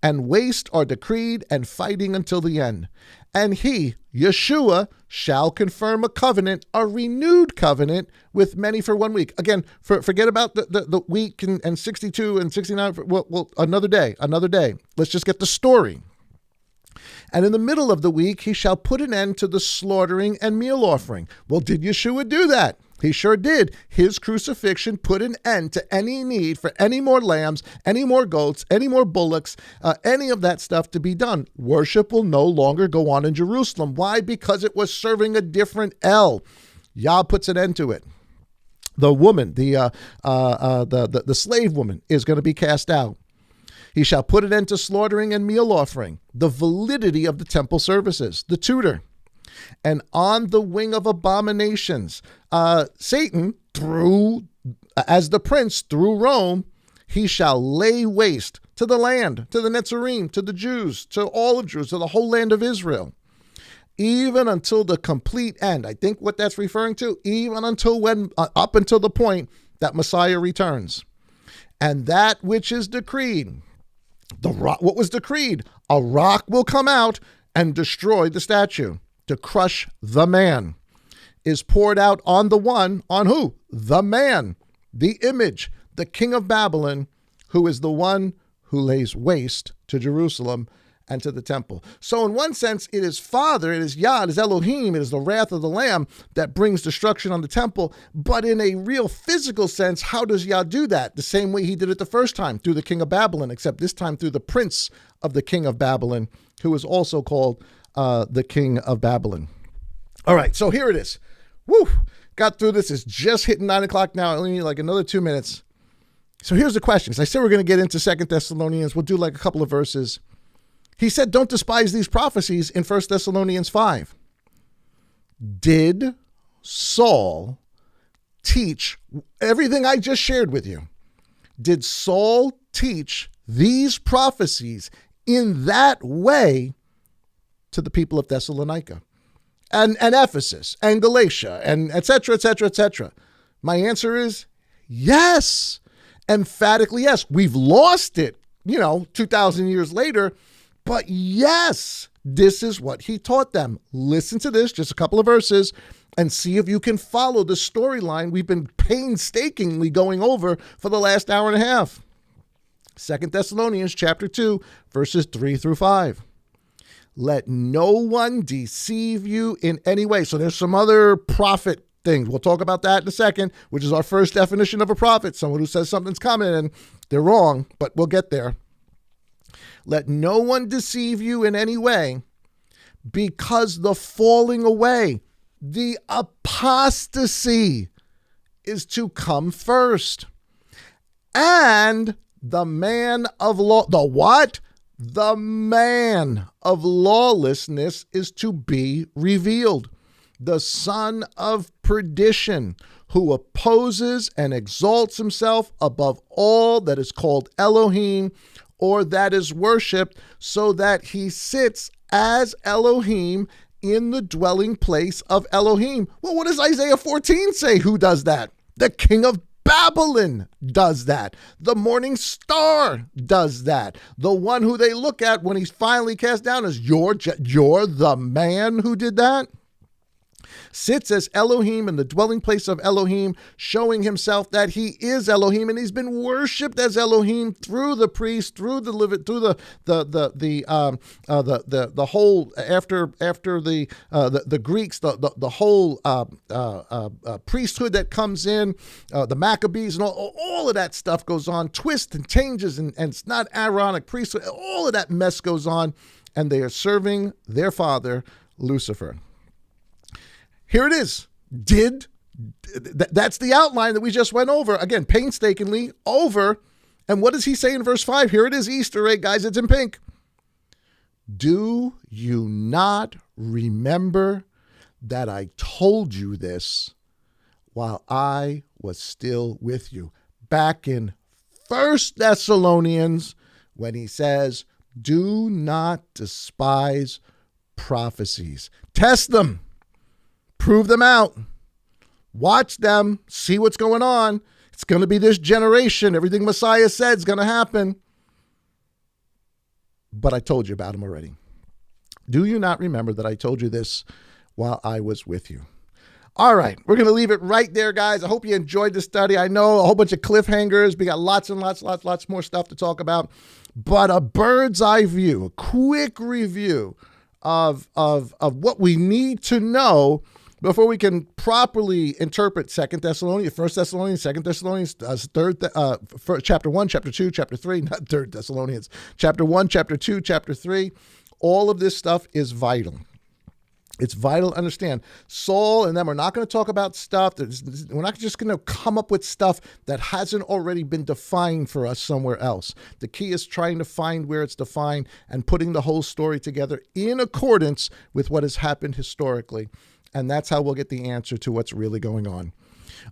And waste are decreed and fighting until the end. And he, Yeshua, shall confirm a covenant, a renewed covenant with many for 1 week. Again, forget about the week and 62 and 69. Well, another day. Let's just get the story. And in the middle of the week, he shall put an end to the slaughtering and meal offering. Well, did Yeshua do that? He sure did. His crucifixion put an end to any need for any more lambs, any more goats, any more bullocks, any of that stuff to be done. Worship will no longer go on in Jerusalem. Why? Because it was serving a different El. Yah puts an end to it. The woman, the slave woman, is going to be cast out. He shall put an end to slaughtering and meal offering, the validity of the temple services, the tutor. And on the wing of abominations, Satan, as the prince through Rome, he shall lay waste to the land, to the Netzarim, to the Jews, to all of Jews, to the whole land of Israel, even until the complete end. I think what that's referring to, even until up until the point that Messiah returns. And that which is decreed, what was decreed? A rock will come out and destroy the statue to crush the man, is poured out on the one, on who? The man, the image, the king of Babylon, who is the one who lays waste to Jerusalem and to the temple. So in one sense, it is Father, it is Yah, it is Elohim, it is the wrath of the Lamb that brings destruction on the temple. But in a real physical sense, how does Yah do that? The same way he did it the first time, through the king of Babylon, except this time through the prince of the king of Babylon, who is also called the king of Babylon. All right, so here it is. Woo! Got through this. It's just hitting 9 o'clock now. I only need like another 2 minutes. So here's the question. As I said, we're going to get into 2 Thessalonians. We'll do like a couple of verses. He said, don't despise these prophecies in 1 Thessalonians 5. Did Saul teach everything I just shared with you? Did Saul teach these prophecies in that way to the people of Thessalonica and Ephesus and Galatia and et cetera, et cetera, et cetera? My answer is yes. Emphatically yes. We've lost it, 2,000 years later. But yes, this is what he taught them. Listen to this, just a couple of verses, and see if you can follow the storyline we've been painstakingly going over for the last hour and a half. 2 Thessalonians chapter 2, verses 3 through 5. Let no one deceive you in any way. So there's some other prophet things. We'll talk about that in a second, which is our first definition of a prophet, someone who says something's coming and they're wrong, but we'll get there. Let no one deceive you in any way, because the falling away, the apostasy, is to come first. And the man of law, the what? The man of lawlessness is to be revealed, the son of perdition, who opposes and exalts himself above all that is called Elohim, or that is worshipped, so that he sits as Elohim in the dwelling place of Elohim. Well, what does Isaiah 14 say? Who does that? The king of Babylon does that. The morning star does that. The one who they look at when he's finally cast down is, you're the man who did that? Sits as Elohim in the dwelling place of Elohim, showing himself that he is Elohim, and he's been worshipped as Elohim through the priest, through the whole after the Greeks, the whole priesthood that comes in, the Maccabees, and all of that stuff goes on, twists and changes, and it's not Aaronic priesthood. All of that mess goes on, and they are serving their father Lucifer. Here it is. That's the outline that we just went over. Again, painstakingly over. And what does he say in verse 5? Here it is, Easter egg, guys. It's in pink. Do you not remember that I told you this while I was still with you? Back in 1 Thessalonians, when he says, do not despise prophecies. Test them. Prove them out. Watch them. See what's going on. It's going to be this generation. Everything Messiah said is going to happen. But I told you about them already. Do you not remember that I told you this while I was with you? All right. We're going to leave it right there, guys. I hope you enjoyed the study. I know a whole bunch of cliffhangers. We got lots and lots more stuff to talk about. But a bird's eye view, a quick review of what we need to know before we can properly interpret 2 Thessalonians, 1 Thessalonians, 2 Thessalonians, chapter 1, chapter 2, chapter 3, not 3 Thessalonians, chapter 1, chapter 2, chapter 3. All of this stuff is vital. It's vital to understand. Saul and them are not going to talk about stuff. We're not just going to come up with stuff that hasn't already been defined for us somewhere else. The key is trying to find where it's defined and putting the whole story together in accordance with what has happened historically. And that's how we'll get the answer to what's really going on.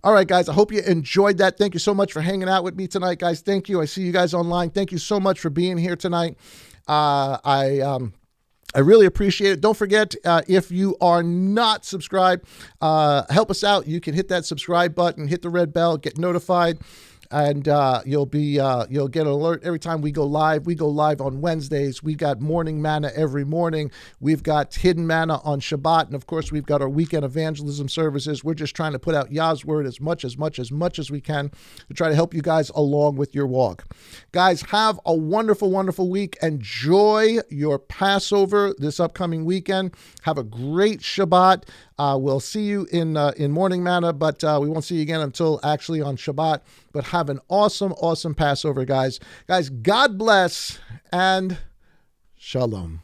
All right, guys, I hope you enjoyed that. Thank you so much for hanging out with me tonight, guys. Thank you. I see you guys online. Thank you so much for being here tonight. I really appreciate it. Don't forget, if you are not subscribed, help us out. You can hit that subscribe button, hit the red bell, get notified, and you'll get an alert every time we go live. We go live on Wednesdays. We got morning manna every morning. We've got hidden manna on Shabbat, and of course, we've got our weekend evangelism services. We're just trying to put out Yah's word as much as we can to try to help you guys along with your walk. Guys, have a wonderful, wonderful week. Enjoy your Passover this upcoming weekend. Have a great Shabbat. We'll see you in morning manna, but we won't see you again until actually on Shabbat. But have an awesome, awesome Passover, guys. Guys, God bless and shalom.